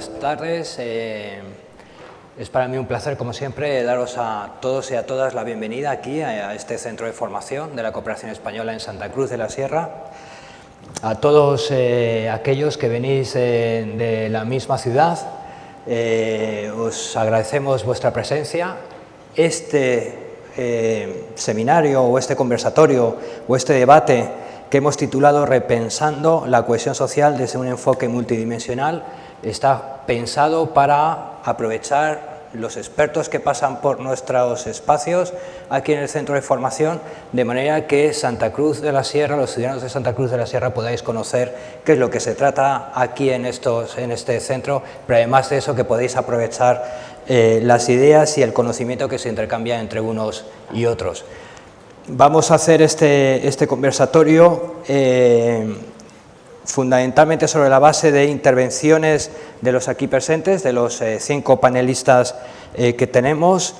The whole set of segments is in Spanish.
buenas tardes. Es para mí un placer, como siempre, daros a todos y a todas la bienvenida aquí a este centro de formación de la Cooperación Española en Santa Cruz de la Sierra. A todos aquellos que venís de la misma ciudad, os agradecemos vuestra presencia. Este seminario o este conversatorio o este debate que hemos titulado Repensando la cohesión social desde un enfoque multidimensional está pensado para aprovechar los expertos que pasan por nuestros espacios aquí en el centro de formación, de manera que Santa Cruz de la Sierra, los ciudadanos de Santa Cruz de la Sierra, podáis conocer qué es lo que se trata aquí en este centro, pero además de eso que podéis aprovechar las ideas y el conocimiento que se intercambia entre unos y otros. Vamos a hacer este conversatorio fundamentalmente sobre la base de intervenciones de los aquí presentes, de los 5 panelistas que tenemos.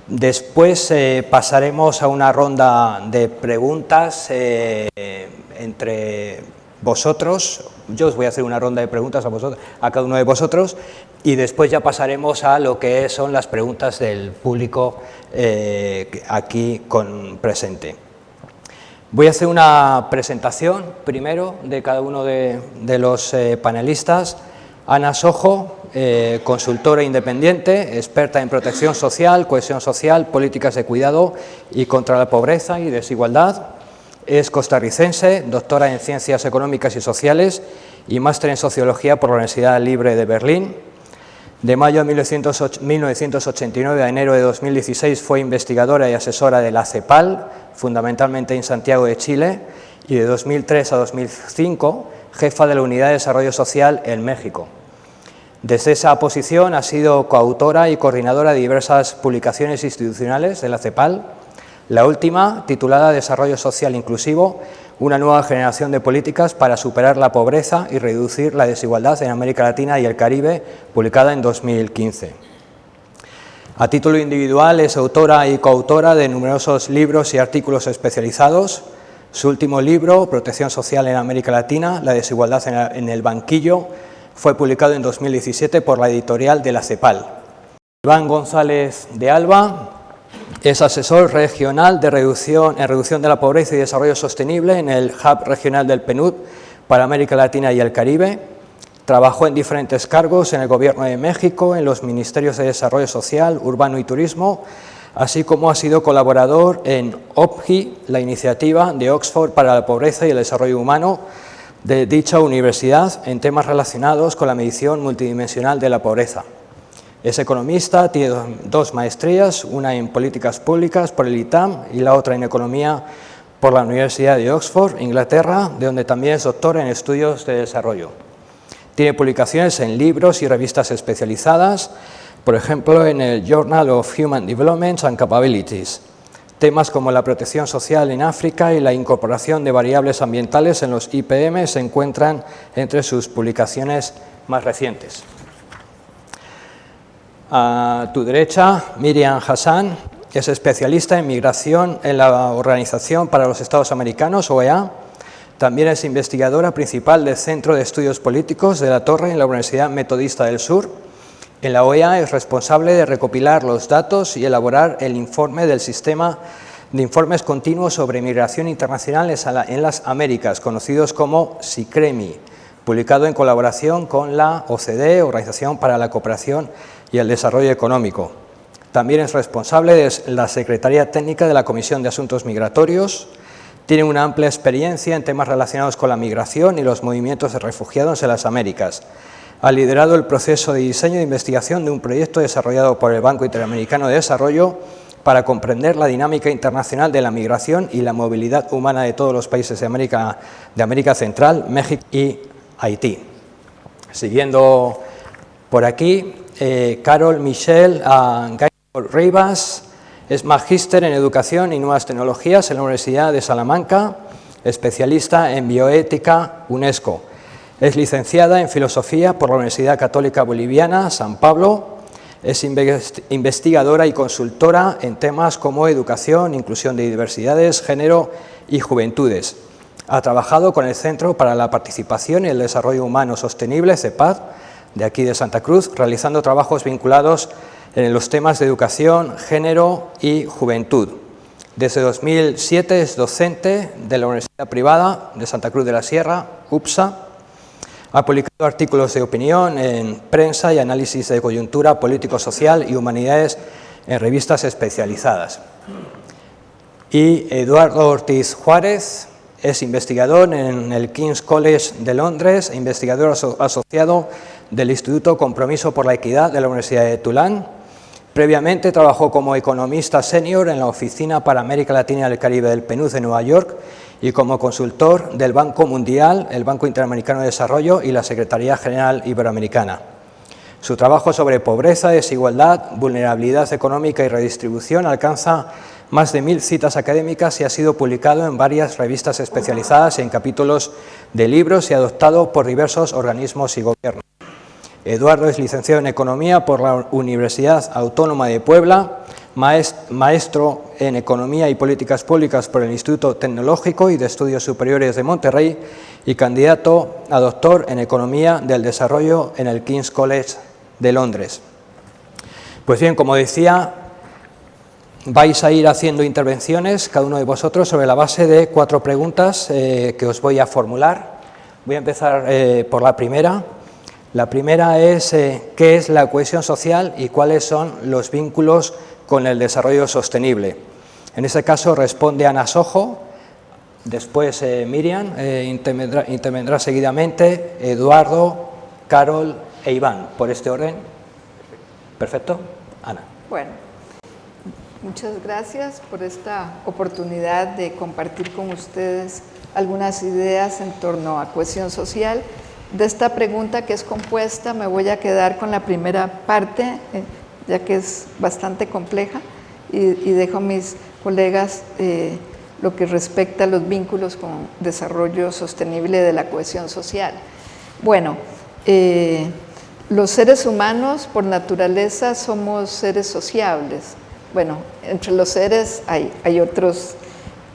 Después pasaremos a una ronda de preguntas entre vosotros. Yo os voy a hacer una ronda de preguntas a cada uno de vosotros, y después ya pasaremos a lo que son las preguntas del público aquí presente. Voy a hacer una presentación primero de cada uno de los panelistas. Ana Sojo, consultora independiente, experta en protección social, cohesión social, políticas de cuidado y contra la pobreza y desigualdad. Es costarricense, doctora en Ciencias Económicas y Sociales y máster en Sociología por la Universidad Libre de Berlín. De mayo de 1989 a enero de 2016 fue investigadora y asesora de la CEPAL, fundamentalmente en Santiago de Chile, y de 2003 a 2005 jefa de la Unidad de Desarrollo Social en México. Desde esa posición ha sido coautora y coordinadora de diversas publicaciones institucionales de la CEPAL, la última titulada Desarrollo Social Inclusivo, una nueva generación de políticas para superar la pobreza y reducir la desigualdad en América Latina y el Caribe, publicada en 2015. A título individual es autora y coautora de numerosos libros y artículos especializados. Su último libro, Protección Social en América Latina, la desigualdad en el banquillo, fue publicado en 2017 por la editorial de la CEPAL. Iván González de Alba es asesor regional en reducción de la pobreza y desarrollo sostenible en el Hub Regional del PNUD para América Latina y el Caribe. Trabajó en diferentes cargos en el Gobierno de México, en los Ministerios de Desarrollo Social, Urbano y Turismo, así como ha sido colaborador en OPGI, la iniciativa de Oxford para la pobreza y el desarrollo humano de dicha universidad en temas relacionados con la medición multidimensional de la pobreza. Es economista, tiene 2 maestrías, una en políticas públicas por el ITAM y la otra en economía por la Universidad de Oxford, Inglaterra, de donde también es doctor en estudios de desarrollo. Tiene publicaciones en libros y revistas especializadas, por ejemplo en el Journal of Human Development and Capabilities. Temas como la protección social en África y la incorporación de variables ambientales en los IPM se encuentran entre sus publicaciones más recientes. A tu derecha, Miriam Hassan, es especialista en migración en la Organización para los Estados Americanos, OEA. También es investigadora principal del Centro de Estudios Políticos de la Torre en la Universidad Metodista del Sur. En la OEA es responsable de recopilar los datos y elaborar el informe del Sistema de Informes Continuos sobre Migración Internacional en las Américas, conocidos como SICREMI, publicado en colaboración con la OCDE, Organización para la Cooperación y el Desarrollo Económico. También es responsable de la Secretaría Técnica de la Comisión de Asuntos Migratorios. Tiene una amplia experiencia en temas relacionados con la migración y los movimientos de refugiados en las Américas. Ha liderado el proceso de diseño e investigación de un proyecto desarrollado por el Banco Interamericano de Desarrollo para comprender la dinámica internacional de la migración y la movilidad humana de todos los países de América Central, México y Haití. Siguiendo por aquí, Carol Michelle Gaynor Rivas es magíster en Educación y Nuevas Tecnologías en la Universidad de Salamanca, especialista en bioética UNESCO. Es licenciada en Filosofía por la Universidad Católica Boliviana, San Pablo. Es investigadora y consultora en temas como educación, inclusión de diversidades, género y juventudes. Ha trabajado con el Centro para la Participación y el Desarrollo Humano Sostenible, CEPAD, de aquí de Santa Cruz, realizando trabajos vinculados en los temas de educación, género y juventud. Desde 2007 es docente de la Universidad Privada de Santa Cruz de la Sierra, UPSA. Ha publicado artículos de opinión en prensa y análisis de coyuntura político-social y humanidades en revistas especializadas. Y Eduardo Ortiz Juárez es investigador en el King's College de Londres e investigador asociado del Instituto Compromiso por la Equidad de la Universidad de Tulane. Previamente trabajó como economista senior en la Oficina para América Latina y el Caribe del PNUD de Nueva York y como consultor del Banco Mundial, el Banco Interamericano de Desarrollo y la Secretaría General Iberoamericana. Su trabajo sobre pobreza, desigualdad, vulnerabilidad económica y redistribución alcanza más de 1000 citas académicas y ha sido publicado en varias revistas especializadas en capítulos de libros y adoptado por diversos organismos y gobiernos. Eduardo es licenciado en Economía por la Universidad Autónoma de Puebla, maestro en Economía y Políticas Públicas por el Instituto Tecnológico y de Estudios Superiores de Monterrey y candidato a doctor en Economía del Desarrollo en el King's College de Londres. Pues bien, como decía, vais a ir haciendo intervenciones, cada uno de vosotros, sobre la base de 4 preguntas que os voy a formular. Voy a empezar por la primera. La primera es ¿qué es la cohesión social y cuáles son los vínculos con el desarrollo sostenible? En ese caso responde Ana Sojo, después Miriam, intervendrá seguidamente Eduardo, Carol e Iván, por este orden. Perfecto. Ana. Bueno, muchas gracias por esta oportunidad de compartir con ustedes algunas ideas en torno a cohesión social. De esta pregunta, que es compuesta, me voy a quedar con la primera parte, ya que es bastante compleja, y dejo a mis colegas lo que respecta a los vínculos con desarrollo sostenible de la cohesión social. Bueno, los seres humanos por naturaleza somos seres sociables. Bueno, entre los seres hay otros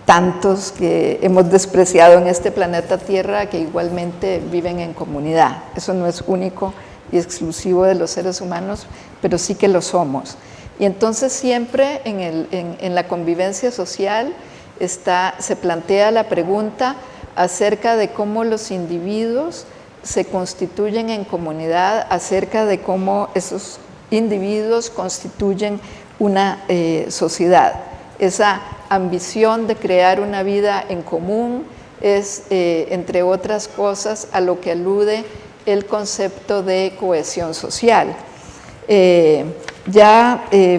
tantos que hemos despreciado en este planeta Tierra que igualmente viven en comunidad. Eso no es único y exclusivo de los seres humanos, pero sí que lo somos. Y entonces siempre en la convivencia social se plantea la pregunta acerca de cómo los individuos se constituyen en comunidad, acerca de cómo esos individuos constituyen una sociedad. Esa ambición de crear una vida en común es, entre otras cosas, a lo que alude el concepto de cohesión social.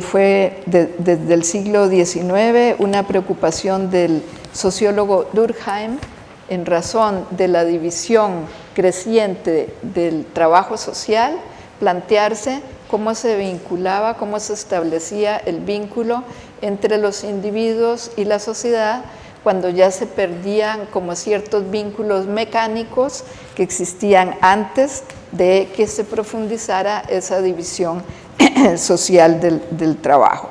Fue desde el siglo XIX una preocupación del sociólogo Durkheim en razón de la división creciente del trabajo social, plantearse cómo se vinculaba, cómo se establecía el vínculo entre los individuos y la sociedad cuando ya se perdían como ciertos vínculos mecánicos que existían antes de que se profundizara esa división social del trabajo.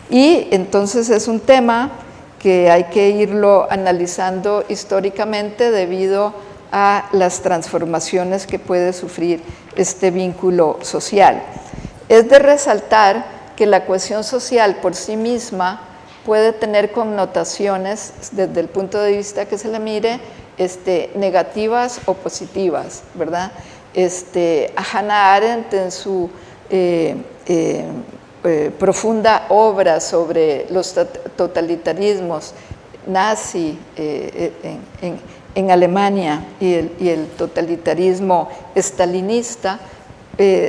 Y entonces es un tema que hay que irlo analizando históricamente debido a las transformaciones que puede sufrir este vínculo social. Es de resaltar que la cohesión social por sí misma puede tener connotaciones desde el punto de vista que se le mire, negativas o positivas, ¿verdad? Hannah Arendt en su profunda obra sobre los totalitarismos nazi en Alemania y el totalitarismo estalinista,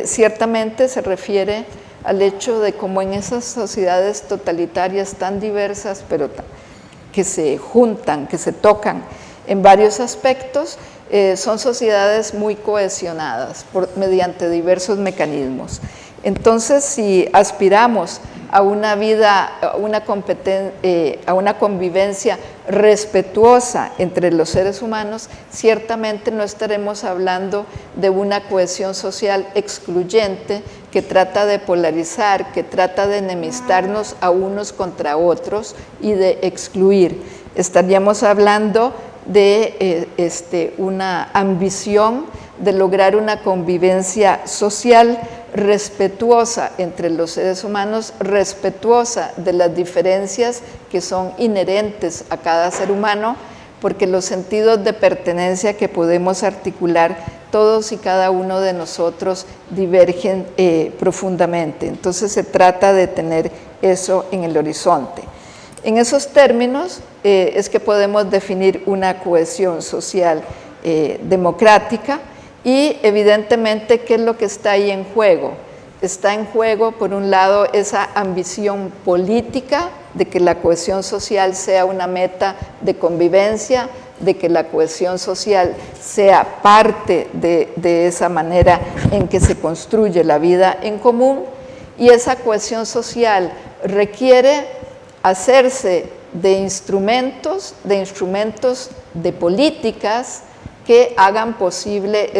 ciertamente se refiere al hecho de cómo en esas sociedades totalitarias tan diversas, pero que se juntan, que se tocan en varios aspectos, son sociedades muy cohesionadas mediante diversos mecanismos. Entonces, si aspiramos a una vida, a una convivencia respetuosa entre los seres humanos, ciertamente no estaremos hablando de una cohesión social excluyente que trata de polarizar, que trata de enemistarnos a unos contra otros y de excluir. Estaríamos hablando de una ambición de lograr una convivencia social respetuosa entre los seres humanos, respetuosa de las diferencias que son inherentes a cada ser humano, porque los sentidos de pertenencia que podemos articular todos y cada uno de nosotros divergen profundamente. Entonces se trata de tener eso en el horizonte. En esos términos es que podemos definir una cohesión social democrática y evidentemente ¿qué es lo que está ahí en juego? Está en juego, por un lado, esa ambición política de que la cohesión social sea una meta de convivencia, de que la cohesión social sea parte de esa manera en que se construye la vida en común, y esa cohesión social requiere hacerse de instrumentos de políticas que hagan posible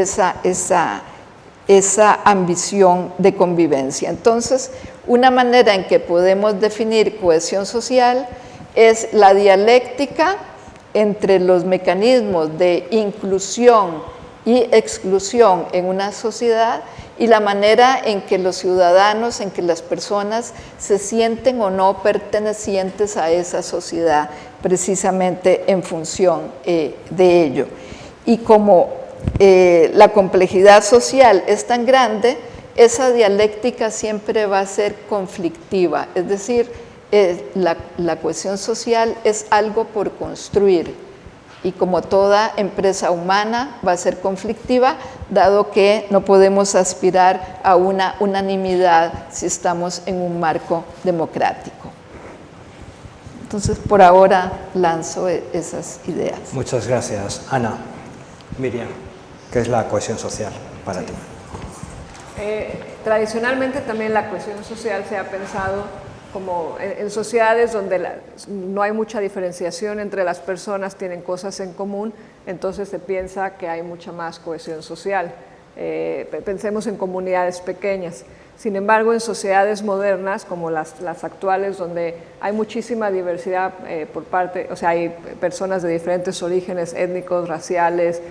esa ambición de convivencia. Entonces, una manera en que podemos definir cohesión social es la dialéctica entre los mecanismos de inclusión y exclusión en una sociedad y la manera en que los ciudadanos, en que las personas se sienten o no pertenecientes a esa sociedad, precisamente en función de ello. Y como la complejidad social es tan grande, esa dialéctica siempre va a ser conflictiva, es decir, la cohesión social es algo por construir y como toda empresa humana va a ser conflictiva, dado que no podemos aspirar a una unanimidad si estamos en un marco democrático. Entonces, por ahora lanzo esas ideas. Muchas gracias, Ana. Miriam, ¿qué es la cohesión social para ti? Tradicionalmente también la cohesión social se ha pensado como en sociedades donde no hay mucha diferenciación entre las personas, tienen cosas en común, entonces se piensa que hay mucha más cohesión social. Pensemos en comunidades pequeñas. Sin embargo, en sociedades modernas como las actuales, donde hay muchísima diversidad por parte, o sea, hay personas de diferentes orígenes étnicos, raciales,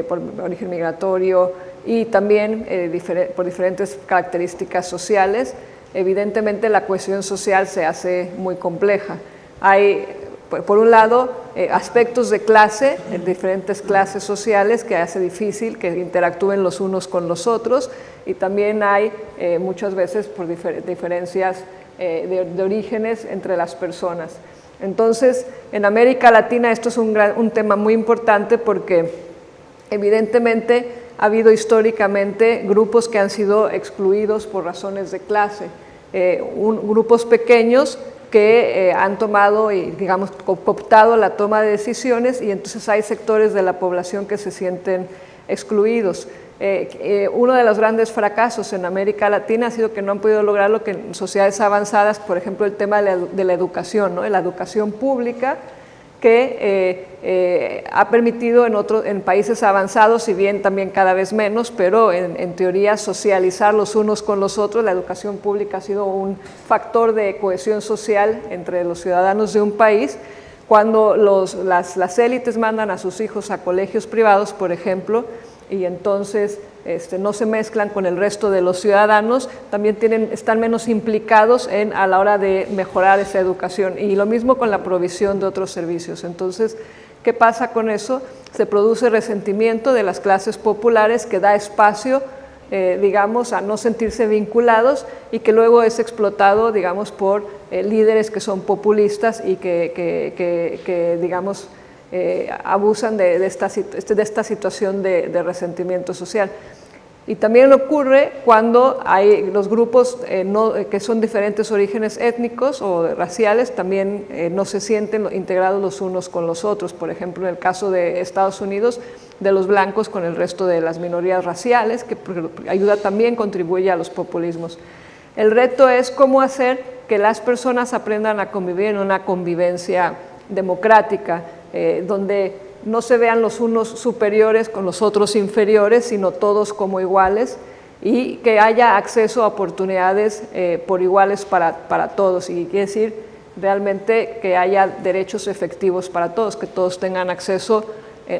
por origen migratorio y también por diferentes características sociales, evidentemente la cohesión social se hace muy compleja. Hay, por un lado, aspectos de clase, en diferentes clases sociales que hace difícil que interactúen los unos con los otros, y también hay muchas veces por diferencias de orígenes entre las personas. Entonces, en América Latina esto es un tema muy importante porque evidentemente ha habido históricamente grupos que han sido excluidos por razones de clase, grupos pequeños que han tomado y, digamos, cooptado la toma de decisiones, y entonces hay sectores de la población que se sienten excluidos. Uno de los grandes fracasos en América Latina ha sido que no han podido lograr lo que en sociedades avanzadas, por ejemplo, el tema de la educación, ¿no? La educación pública, que ha permitido en países avanzados, si bien también cada vez menos, pero en teoría socializar los unos con los otros. La educación pública ha sido un factor de cohesión social entre los ciudadanos de un país. Cuando las élites mandan a sus hijos a colegios privados, por ejemplo, y entonces no se mezclan con el resto de los ciudadanos, también están menos implicados a la hora de mejorar esa educación, y lo mismo con la provisión de otros servicios. Entonces, ¿qué pasa con eso? Se produce resentimiento de las clases populares que da espacio, digamos, a no sentirse vinculados, y que luego es explotado, digamos, por líderes que son populistas y que digamos, abusan de esta situación de resentimiento social. Y también ocurre cuando hay los grupos que son diferentes orígenes étnicos o raciales, también no se sienten integrados los unos con los otros. Por ejemplo, en el caso de Estados Unidos, de los blancos con el resto de las minorías raciales, que ayuda también, contribuye a los populismos. El reto es cómo hacer que las personas aprendan a convivir en una convivencia democrática, donde no se vean los unos superiores con los otros inferiores, sino todos como iguales, y que haya acceso a oportunidades por iguales para todos, y quiere decir realmente que haya derechos efectivos para todos, que todos tengan acceso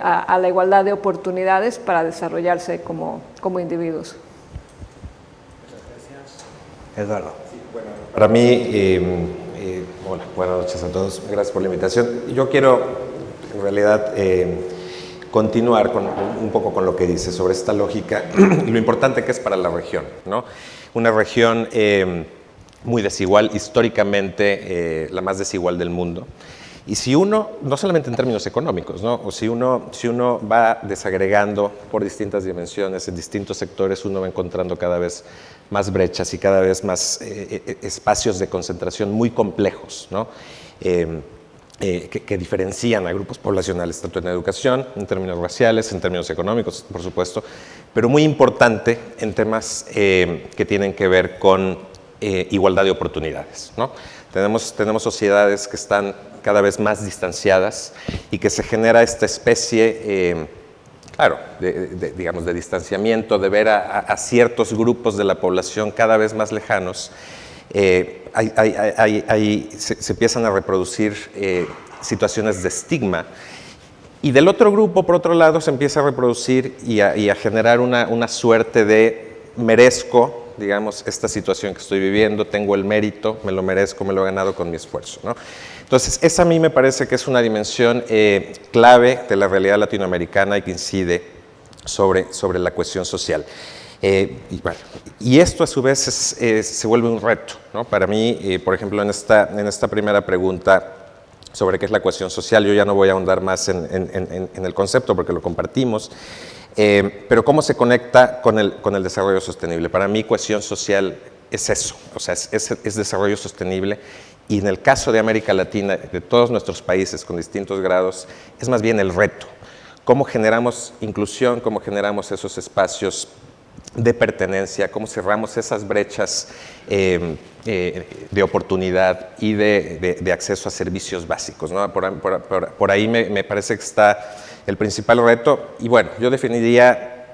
a la igualdad de oportunidades para desarrollarse como individuos. Eduardo. Para mí, hola, buenas noches a todos, gracias por la invitación. Yo quiero, en realidad, continuar un poco con lo que dice sobre esta lógica y lo importante que es para la región, ¿no? Una región muy desigual, históricamente la más desigual del mundo. Y si uno, no solamente en términos económicos, ¿no? O si uno va desagregando por distintas dimensiones, en distintos sectores, uno va encontrando cada vez más brechas y cada vez más espacios de concentración muy complejos, ¿no? Que diferencian a grupos poblacionales, tanto en educación, en términos raciales, en términos económicos, por supuesto, pero muy importante en temas que tienen que ver con igualdad de oportunidades, ¿no? Tenemos sociedades que están cada vez más distanciadas y que se genera esta especie, claro, digamos, de distanciamiento, de ver a ciertos grupos de la población cada vez más lejanos. Se empiezan a reproducir situaciones de estigma. Y del otro grupo, por otro lado, se empieza a reproducir y a generar una suerte de merezco, digamos, esta situación que estoy viviendo, tengo el mérito, me lo merezco, me lo he ganado con mi esfuerzo, ¿no? Entonces, esa a mí me parece que es una dimensión clave de la realidad latinoamericana y que incide sobre la cuestión social. Y esto a su vez se vuelve un reto, ¿no? Para mí, por ejemplo, en esta primera pregunta sobre qué es la cohesión social, yo ya no voy a ahondar más en el concepto porque lo compartimos, pero cómo se conecta con el desarrollo sostenible. Para mí, cohesión social es eso, o sea, es desarrollo sostenible. Y en el caso de América Latina, de todos nuestros países con distintos grados, es más bien el reto. Cómo generamos inclusión, cómo generamos esos espacios de pertenencia, cómo cerramos esas brechas de oportunidad y de acceso a servicios básicos, ¿no? Por ahí me parece que está el principal reto. Y bueno, yo definiría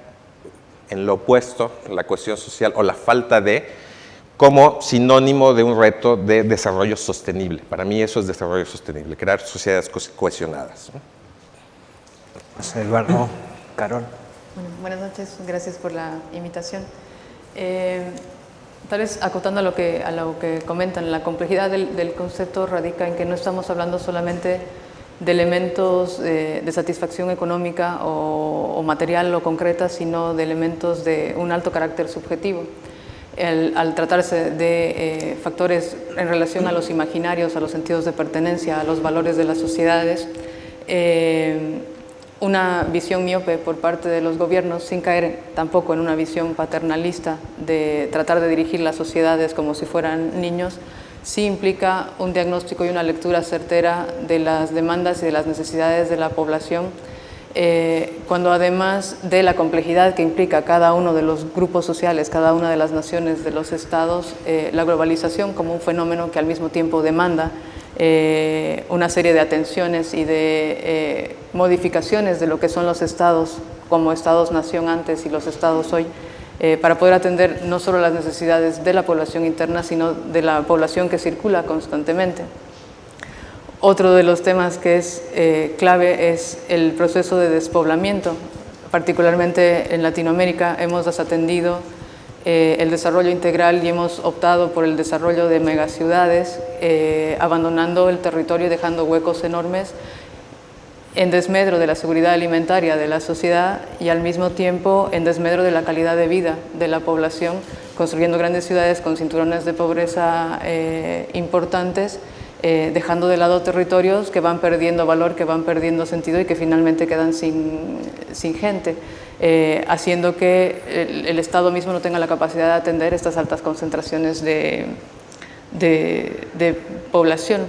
en lo opuesto la cohesión social o la falta de como sinónimo de un reto de desarrollo sostenible. Para mí eso es desarrollo sostenible, crear sociedades cohesionadas, ¿no? Eduardo, Carol. Bueno, buenas noches, gracias por la invitación. Tal vez acotando a lo que comentan, la complejidad del concepto radica en que no estamos hablando solamente de elementos de satisfacción económica o material o concreta, sino de elementos de un alto carácter subjetivo. Al tratarse de factores en relación a los imaginarios, a los sentidos de pertenencia, a los valores de las sociedades, una visión miope por parte de los gobiernos, sin caer tampoco en una visión paternalista de tratar de dirigir las sociedades como si fueran niños, sí implica un diagnóstico y una lectura certera de las demandas y de las necesidades de la población, cuando además de la complejidad que implica cada uno de los grupos sociales, cada una de las naciones de los estados, la globalización como un fenómeno que al mismo tiempo demanda una serie de atenciones y de modificaciones de lo que son los estados como estados-nación antes y los estados hoy, para poder atender no solo las necesidades de la población interna, sino de la población que circula constantemente. Otro de los temas que es clave es el proceso de despoblamiento. Particularmente en Latinoamérica hemos desatendido el desarrollo integral y hemos optado por el desarrollo de megaciudades, abandonando el territorio y dejando huecos enormes en desmedro de la seguridad alimentaria de la sociedad y al mismo tiempo en desmedro de la calidad de vida de la población, construyendo grandes ciudades con cinturones de pobreza importantes, dejando de lado territorios que van perdiendo valor, que van perdiendo sentido y que finalmente quedan sin gente, haciendo que el Estado mismo no tenga la capacidad de atender estas altas concentraciones de población.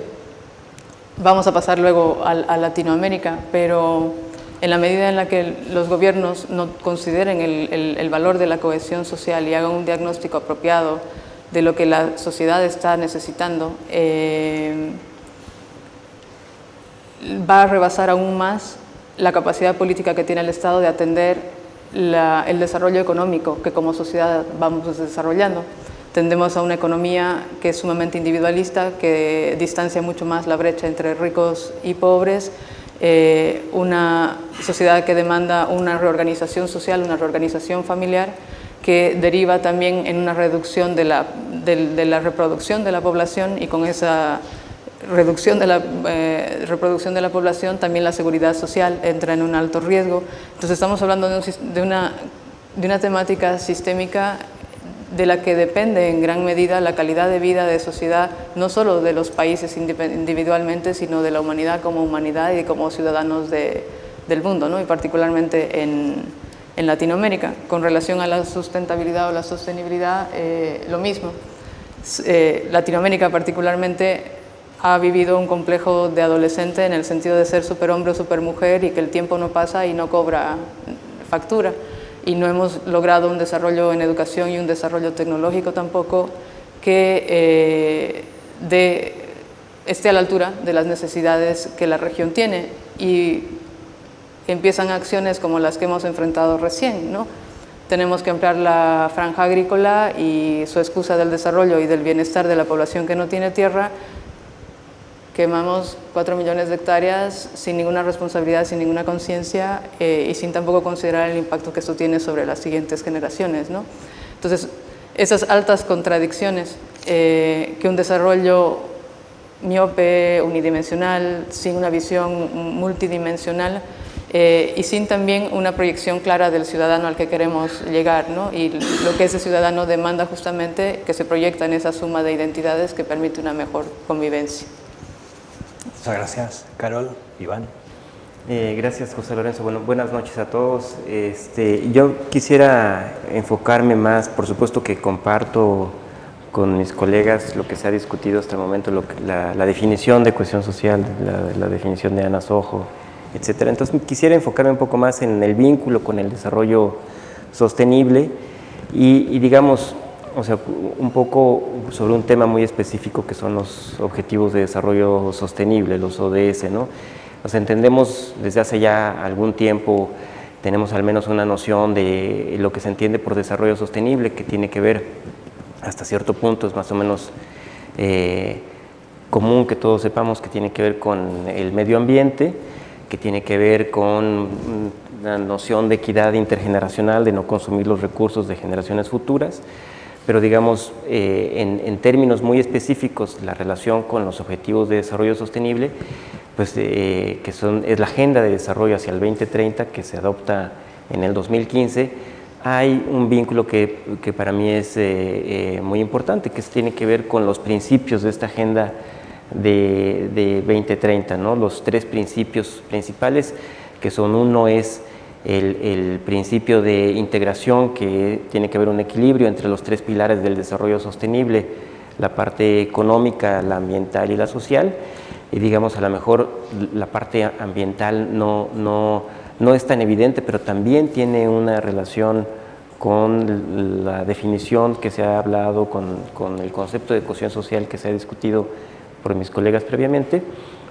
Vamos a pasar luego a Latinoamérica, pero en la medida en la que los gobiernos no consideren el valor de la cohesión social y hagan un diagnóstico apropiado de lo que la sociedad está necesitando, va a rebasar aún más la capacidad política que tiene el Estado de atender el desarrollo económico que como sociedad vamos desarrollando. Tendemos a una economía que es sumamente individualista, que distancia mucho más la brecha entre ricos y pobres, una sociedad que demanda una reorganización social, una reorganización familiar, que deriva también en una reducción de la reproducción de la población, y con esa reducción de la reproducción de la población también la seguridad social entra en un alto riesgo. Entonces estamos hablando de una temática sistémica de la que depende en gran medida la calidad de vida de sociedad, no solo de los países individualmente, sino de la humanidad como humanidad y como ciudadanos del mundo, ¿no? Y particularmente en Latinoamérica. Con relación a la sustentabilidad o la sostenibilidad, lo mismo. Latinoamérica particularmente ha vivido un complejo de adolescente en el sentido de ser superhombre o supermujer y que el tiempo no pasa y no cobra factura. Y no hemos logrado un desarrollo en educación y un desarrollo tecnológico tampoco que esté a la altura de las necesidades que la región tiene. Y empiezan acciones como las que hemos enfrentado recién, ¿no? Tenemos que ampliar la franja agrícola y su excusa del desarrollo y del bienestar de la población que no tiene tierra. Quemamos 4 millones de hectáreas sin ninguna responsabilidad, sin ninguna conciencia y sin tampoco considerar el impacto que esto tiene sobre las siguientes generaciones, ¿no? Entonces, esas altas contradicciones que un desarrollo miope, unidimensional, sin una visión multidimensional y sin también una proyección clara del ciudadano al que queremos llegar, ¿no? Y lo que ese ciudadano demanda justamente que se proyecta en esa suma de identidades que permite una mejor convivencia. Muchas gracias. Carol, Iván. Gracias, José Lorenzo. Bueno, buenas noches a todos. Yo quisiera enfocarme más, por supuesto que comparto con mis colegas lo que se ha discutido hasta el momento, la definición de cohesión social, la definición de Ana Sojo, etcétera. Entonces quisiera enfocarme un poco más en el vínculo con el desarrollo sostenible y digamos, o sea, un poco sobre un tema muy específico que son los Objetivos de Desarrollo Sostenible, los ODS, ¿no? O sea, entendemos desde hace ya algún tiempo, tenemos al menos una noción de lo que se entiende por desarrollo sostenible, que tiene que ver, hasta cierto punto, es más o menos común que todos sepamos que tiene que ver con el medio ambiente, que tiene que ver con la noción de equidad intergeneracional, de no consumir los recursos de generaciones futuras, pero digamos, en términos muy específicos, la relación con los Objetivos de Desarrollo Sostenible, pues es la Agenda de Desarrollo hacia el 2030 que se adopta en el 2015, hay un vínculo que para mí es muy importante, que tiene que ver con los principios de esta Agenda de 2030, ¿no? Los 3 principios principales, que son: uno es el principio de integración, que tiene que haber un equilibrio entre los 3 pilares del desarrollo sostenible, la parte económica, la ambiental y la social, y digamos, a lo mejor la parte ambiental no es tan evidente, pero también tiene una relación con la definición que se ha hablado, con el concepto de cohesión social que se ha discutido por mis colegas previamente.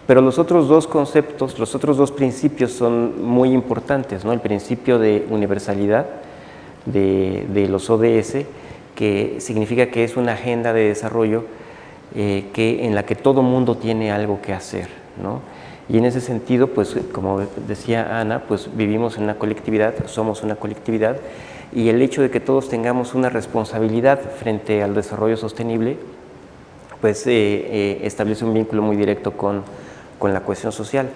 Pero los otros 2 conceptos, los otros 2 principios son muy importantes, ¿no? El principio de universalidad de los ODS, que significa que es una agenda de desarrollo en la que todo mundo tiene algo que hacer, ¿no? Y en ese sentido, pues como decía Ana, pues vivimos en una colectividad, somos una colectividad, y el hecho de que todos tengamos una responsabilidad frente al desarrollo sostenible, pues establece un vínculo muy directo con la cohesión social.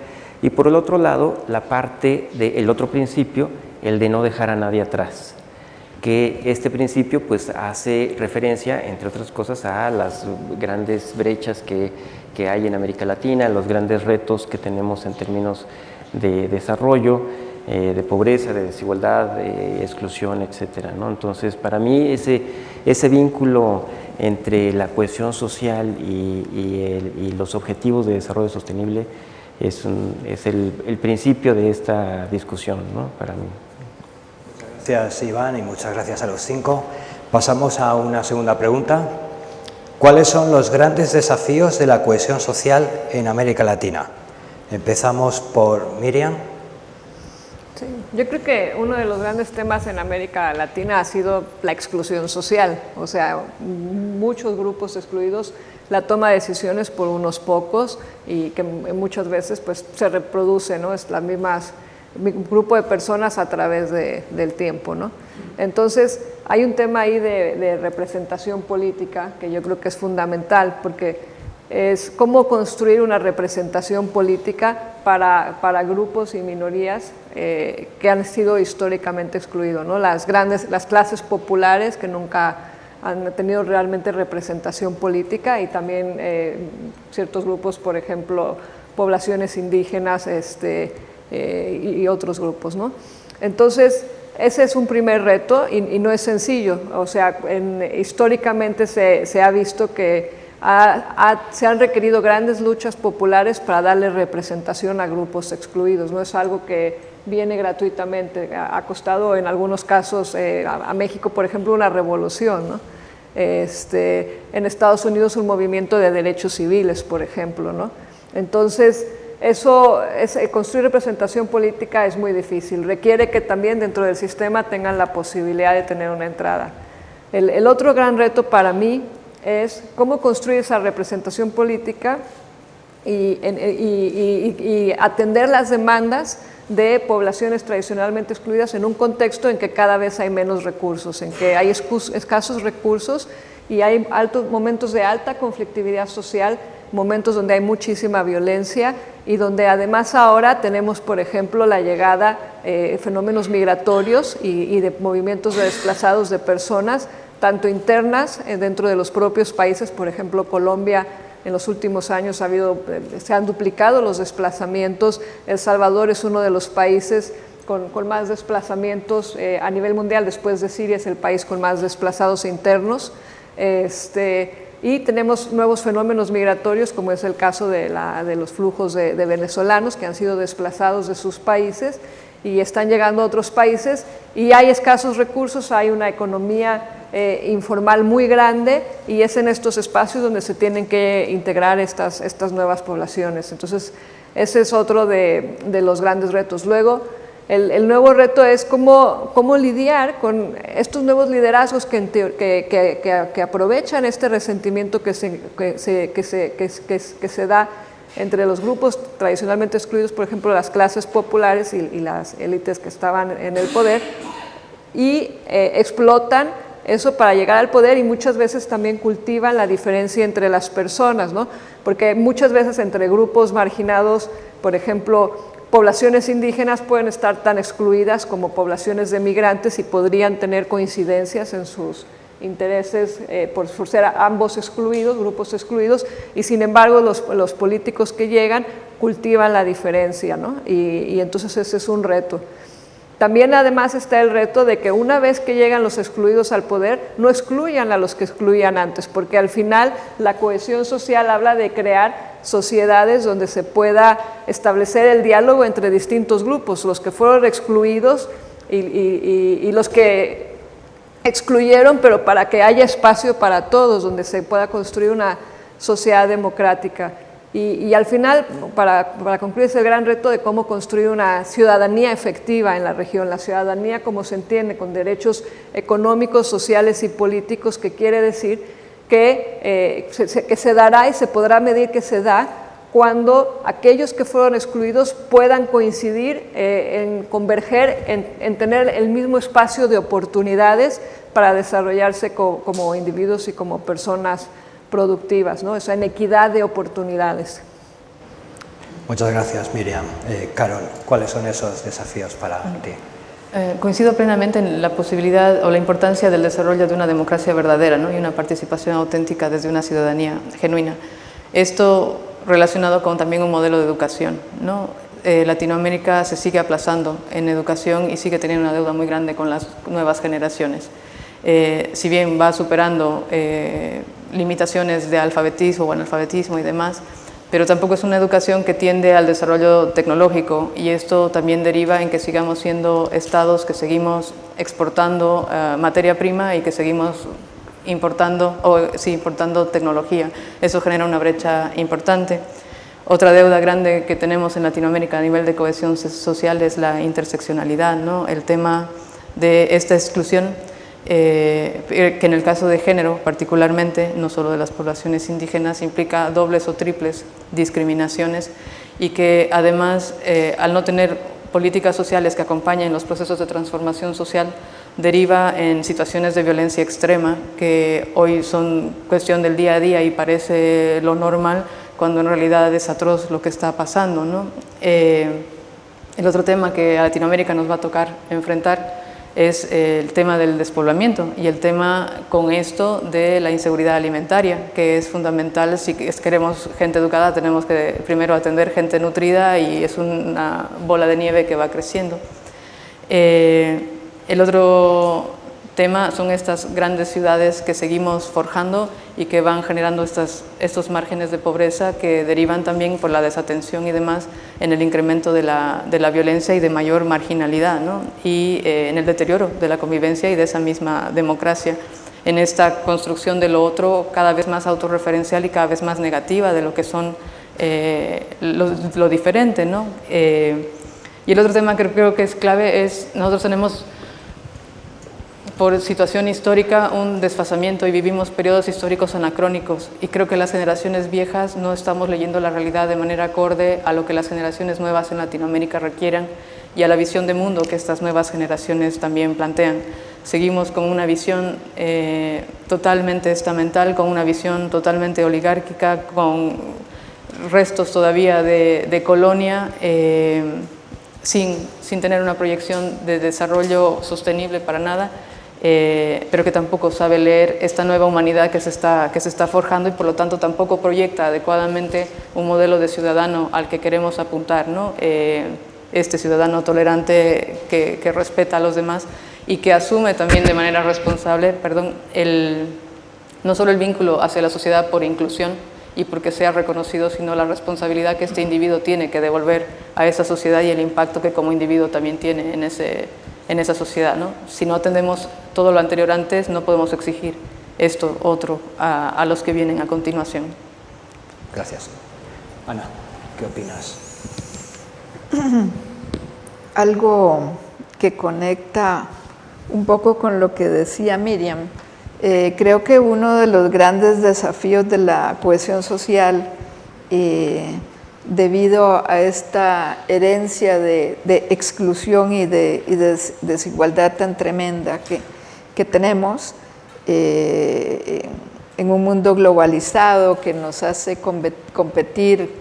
Y por el otro lado, la parte del otro principio, el de no dejar a nadie atrás, que este principio pues hace referencia, entre otras cosas, a las grandes brechas que hay en América Latina, los grandes retos que tenemos en términos de desarrollo, de pobreza, de desigualdad, de exclusión, etcétera, ¿no? Entonces, para mí ese vínculo entre la cohesión social y los objetivos de desarrollo sostenible es el principio de esta discusión, ¿no? Para mí. Gracias, Iván, y muchas gracias a los 5. Pasamos a una segunda pregunta. ¿Cuáles son los grandes desafíos de la cohesión social en América Latina? Empezamos por Miriam. Sí. Yo creo que uno de los grandes temas en América Latina ha sido la exclusión social, o sea, muchos grupos excluidos, la toma de decisiones por unos pocos y que muchas veces pues, se reproduce, ¿no? Es la misma grupo de personas a través del tiempo, ¿no? Entonces, hay un tema ahí de representación política que yo creo que es fundamental, porque es cómo construir una representación política para grupos y minorías que han sido históricamente excluidos, ¿no? Las clases populares que nunca han tenido realmente representación política y también ciertos grupos, por ejemplo, poblaciones indígenas y otros grupos, ¿no? Entonces, ese es un primer reto y no es sencillo, o sea, históricamente se ha visto que se han requerido grandes luchas populares para darle representación a grupos excluidos, no es algo que viene gratuitamente, ha costado en algunos casos a México, por ejemplo, una revolución, ¿no? En Estados Unidos un movimiento de derechos civiles, por ejemplo, ¿no? Entonces, construir representación política es muy difícil, requiere que también dentro del sistema tengan la posibilidad de tener una entrada. El otro gran reto para mí es cómo construir esa representación política y atender las demandas de poblaciones tradicionalmente excluidas en un contexto en que cada vez hay menos recursos, en que hay escasos recursos y hay momentos de alta conflictividad social, momentos donde hay muchísima violencia y donde además ahora tenemos, por ejemplo, la llegada de fenómenos migratorios y de movimientos de desplazados de personas, tanto internas dentro de los propios países, por ejemplo, Colombia en los últimos años se han duplicado los desplazamientos, El Salvador es uno de los países con más desplazamientos a nivel mundial, después de Siria es el país con más desplazados internos, y tenemos nuevos fenómenos migratorios, como es el caso de los flujos de venezolanos que han sido desplazados de sus países y están llegando a otros países y hay escasos recursos, hay una economía informal muy grande y es en estos espacios donde se tienen que integrar estas nuevas poblaciones. Entonces, ese es otro de los grandes retos. Luego, el nuevo reto es cómo lidiar con estos nuevos liderazgos que aprovechan este resentimiento que se da entre los grupos tradicionalmente excluidos, por ejemplo, las clases populares y las élites que estaban en el poder, y explotan eso para llegar al poder y muchas veces también cultivan la diferencia entre las personas, ¿no? Porque muchas veces entre grupos marginados, por ejemplo, poblaciones indígenas pueden estar tan excluidas como poblaciones de migrantes y podrían tener coincidencias en sus intereses por ser ambos excluidos, grupos excluidos, y sin embargo los políticos que llegan cultivan la diferencia, ¿no? Y entonces ese es un reto. También además está el reto de que una vez que llegan los excluidos al poder, no excluyan a los que excluían antes, porque al final la cohesión social habla de crear sociedades donde se pueda establecer el diálogo entre distintos grupos, los que fueron excluidos y los que excluyeron, pero para que haya espacio para todos, donde se pueda construir una sociedad democrática. Y al final, para concluir, es el gran reto de cómo construir una ciudadanía efectiva en la región, la ciudadanía como se entiende, con derechos económicos, sociales y políticos, que quiere decir que se dará y se podrá medir que se da cuando aquellos que fueron excluidos puedan coincidir en converger, en tener el mismo espacio de oportunidades para desarrollarse como individuos y como personas productivas, ¿no? O sea, en equidad de oportunidades. Muchas gracias, Miriam. Carol, ¿cuáles son esos desafíos para ti? Coincido plenamente en la posibilidad o la importancia del desarrollo de una democracia verdadera, ¿no? Y una participación auténtica desde una ciudadanía genuina. Esto relacionado con también un modelo de educación, ¿no? Latinoamérica se sigue aplazando en educación y sigue teniendo una deuda muy grande con las nuevas generaciones. Si bien va superando limitaciones de alfabetismo o analfabetismo y demás, pero tampoco es una educación que tiende al desarrollo tecnológico y esto también deriva en que sigamos siendo estados que seguimos exportando materia prima y que seguimos importando tecnología. Eso genera una brecha importante. Otra deuda grande que tenemos en Latinoamérica a nivel de cohesión social es la interseccionalidad, ¿no? El tema de esta exclusión, que en el caso de género particularmente, no solo de las poblaciones indígenas, implica dobles o triples discriminaciones y que además, al no tener políticas sociales que acompañen los procesos de transformación social, deriva en situaciones de violencia extrema que hoy son cuestión del día a día y parece lo normal, cuando en realidad es atroz lo que está pasando, ¿no? El otro tema que a Latinoamérica nos va a tocar enfrentar es el tema del despoblamiento y el tema con esto de la inseguridad alimentaria, que es fundamental. Si queremos gente educada, tenemos que primero atender gente nutrida y es una bola de nieve que va creciendo. El otro tema son estas grandes ciudades que seguimos forjando y que van generando estos márgenes de pobreza que derivan también por la desatención y demás en el incremento de la violencia y de mayor marginalidad, ¿no? Y en el deterioro de la convivencia y de esa misma democracia, en esta construcción de lo otro cada vez más autorreferencial y cada vez más negativa de lo que son lo diferente, ¿no? Y el otro tema que creo que es clave es, nosotros tenemos por situación histórica un desfasamiento y vivimos periodos históricos anacrónicos y creo que las generaciones viejas no estamos leyendo la realidad de manera acorde a lo que las generaciones nuevas en Latinoamérica requieran y a la visión de mundo que estas nuevas generaciones también plantean. Seguimos con una visión totalmente estamental, con una visión totalmente oligárquica, con restos todavía de colonia, sin tener una proyección de desarrollo sostenible para nada. Pero que tampoco sabe leer esta nueva humanidad que se está forjando y por lo tanto tampoco proyecta adecuadamente un modelo de ciudadano al que queremos apuntar, ¿no? Este ciudadano tolerante que respeta a los demás y que asume también de manera responsable, no solo el vínculo hacia la sociedad por inclusión y porque sea reconocido, sino la responsabilidad que este individuo tiene que devolver a esa sociedad y el impacto que como individuo también tiene en esa sociedad, ¿no? Si no atendemos todo lo anterior antes, no podemos exigir esto otro a los que vienen a continuación. Gracias. Ana, ¿qué opinas? Algo que conecta un poco con lo que decía Miriam. Creo que uno de los grandes desafíos de la cohesión social, debido a esta herencia de exclusión y de desigualdad tan tremenda que tenemos en un mundo globalizado que nos hace competir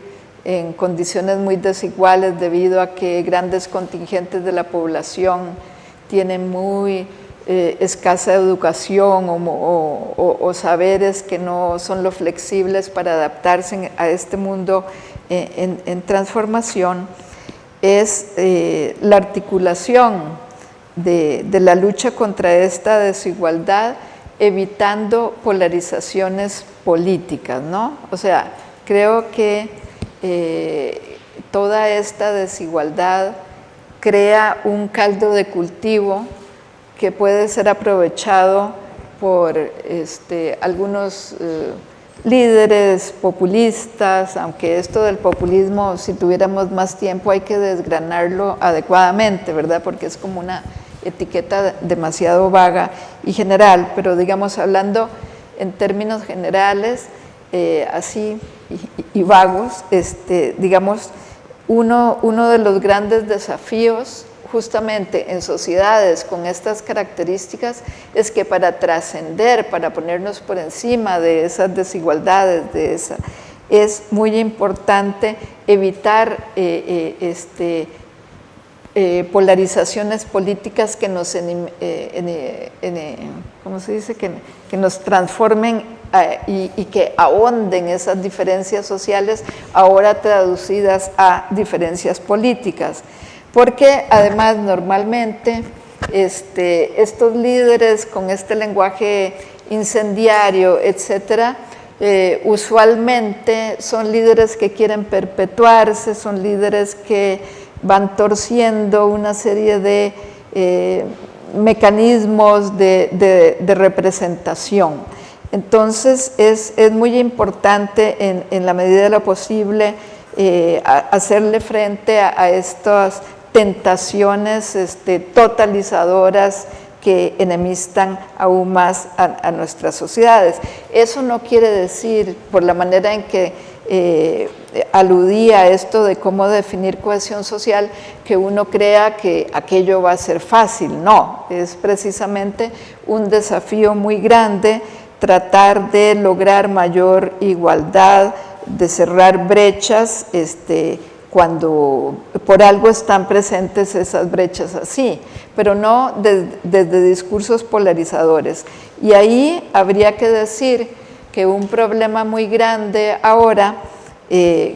en condiciones muy desiguales debido a que grandes contingentes de la población tienen muy escasa educación o saberes que no son lo flexibles para adaptarse a este mundo en transformación, es la articulación de la lucha contra esta desigualdad, evitando polarizaciones políticas, ¿no? O sea, creo que toda esta desigualdad crea un caldo de cultivo que puede ser aprovechado por algunos líderes populistas, aunque esto del populismo, si tuviéramos más tiempo, hay que desgranarlo adecuadamente, ¿verdad? Porque es como una etiqueta demasiado vaga y general, pero digamos, hablando en términos generales, así y vagos, digamos, uno de los grandes desafíos justamente en sociedades con estas características es que para trascender, para ponernos por encima de esas desigualdades, es muy importante evitar polarizaciones políticas que nos, ¿cómo se dice? Que nos transformen y que ahonden esas diferencias sociales ahora traducidas a diferencias políticas. Porque además normalmente estos líderes con este lenguaje incendiario, etcétera, usualmente son líderes que quieren perpetuarse, son líderes que van torciendo una serie de mecanismos de representación. Entonces es muy importante en la medida de lo posible hacerle frente a estas tentaciones totalizadoras que enemistan aún más a nuestras sociedades. Eso no quiere decir, por la manera en que aludía a esto de cómo definir cohesión social, que uno crea que aquello va a ser fácil. No, es precisamente un desafío muy grande tratar de lograr mayor igualdad, de cerrar brechas, cuando por algo están presentes esas brechas así, pero no desde discursos polarizadores. Y ahí habría que decir que un problema muy grande ahora,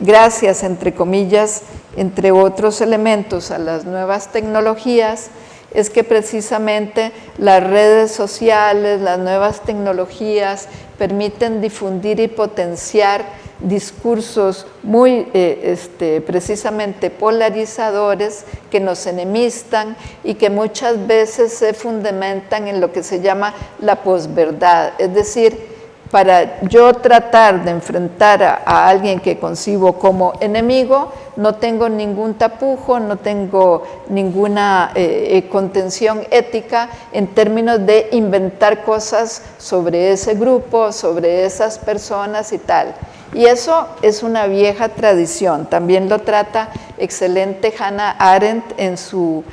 gracias, entre comillas, entre otros elementos, a las nuevas tecnologías, es que precisamente las redes sociales, las nuevas tecnologías permiten difundir y potenciar discursos muy precisamente polarizadores que nos enemistan y que muchas veces se fundamentan en lo que se llama la posverdad, es decir, para yo tratar de enfrentar a alguien que concibo como enemigo, no tengo ningún tapujo, no tengo ninguna contención ética en términos de inventar cosas sobre ese grupo, sobre esas personas y tal. Y eso es una vieja tradición, también lo trata excelente Hannah Arendt en su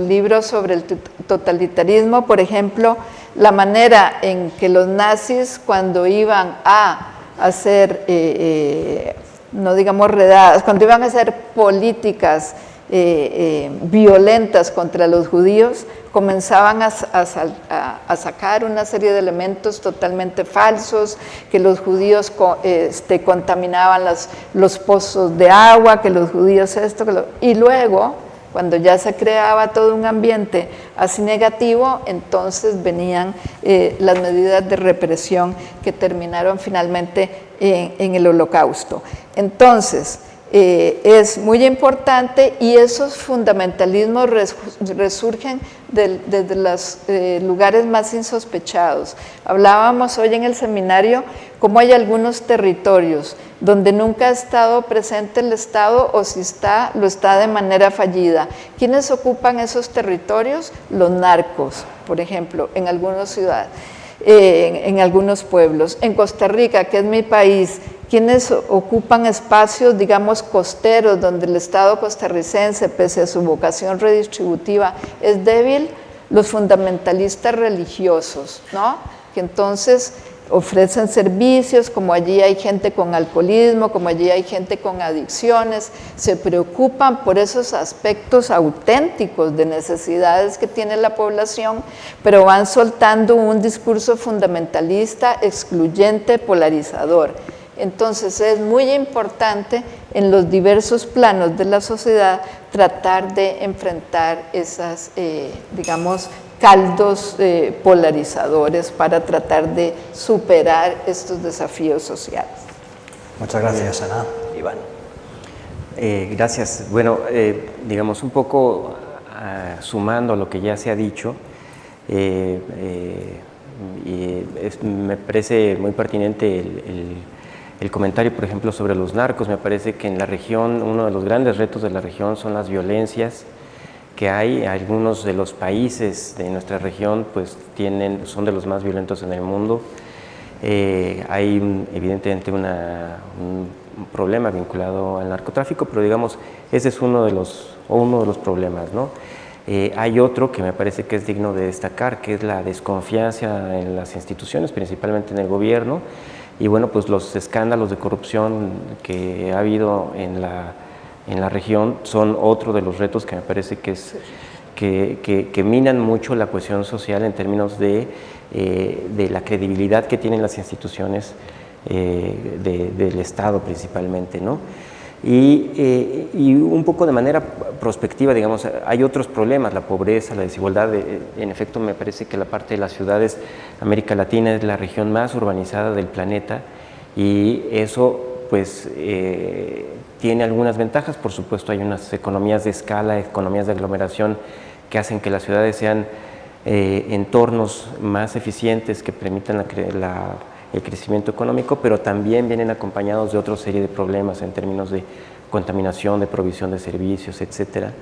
libro sobre el totalitarismo, por ejemplo, la manera en que los nazis, cuando iban a hacer, no digamos redadas, cuando iban a hacer políticas violentas contra los judíos, comenzaban a sacar una serie de elementos totalmente falsos, que los judíos contaminaban los pozos de agua, que los judíos y luego, cuando ya se creaba todo un ambiente así negativo, entonces venían las medidas de represión que terminaron finalmente en el Holocausto. Entonces, es muy importante, y esos fundamentalismos resurgen desde los lugares más insospechados. Hablábamos hoy en el seminario cómo hay algunos territorios donde nunca ha estado presente el Estado, o si está, lo está de manera fallida. ¿Quiénes ocupan esos territorios? Los narcos, por ejemplo, en algunas ciudades, en algunos pueblos. En Costa Rica, que es mi país, quienes ocupan espacios, digamos, costeros, donde el Estado costarricense, pese a su vocación redistributiva, es débil, los fundamentalistas religiosos, ¿no? Que entonces ofrecen servicios, como allí hay gente con alcoholismo, como allí hay gente con adicciones, se preocupan por esos aspectos auténticos de necesidades que tiene la población, pero van soltando un discurso fundamentalista, excluyente, polarizador. Entonces es muy importante en los diversos planos de la sociedad tratar de enfrentar esas, digamos, caldos polarizadores para tratar de superar estos desafíos sociales. Muchas gracias, Ana. Iván. Gracias. Bueno, digamos un poco sumando a lo que ya se ha dicho, me parece muy pertinente el comentario, por ejemplo, sobre los narcos. Me parece que en la región, uno de los grandes retos de la región son las violencias que hay. Algunos de los países de nuestra región pues son de los más violentos en el mundo. Hay evidentemente un problema vinculado al narcotráfico, pero digamos, ese es uno de los problemas, ¿no? Hay otro que me parece que es digno de destacar, que es la desconfianza en las instituciones, principalmente en el gobierno, y bueno, pues los escándalos de corrupción que ha habido en la región son otro de los retos que me parece que minan mucho la cohesión social en términos de la credibilidad que tienen las instituciones del Estado principalmente, ¿no? Y un poco de manera prospectiva, digamos, hay otros problemas, la pobreza, la desigualdad. En efecto, me parece que la parte de las ciudades, América Latina es la región más urbanizada del planeta, y eso pues tiene algunas ventajas. Por supuesto, hay unas economías de escala, economías de aglomeración que hacen que las ciudades sean entornos más eficientes que permitan el crecimiento económico, pero también vienen acompañados de otra serie de problemas en términos de contaminación, de provisión de servicios, etcétera,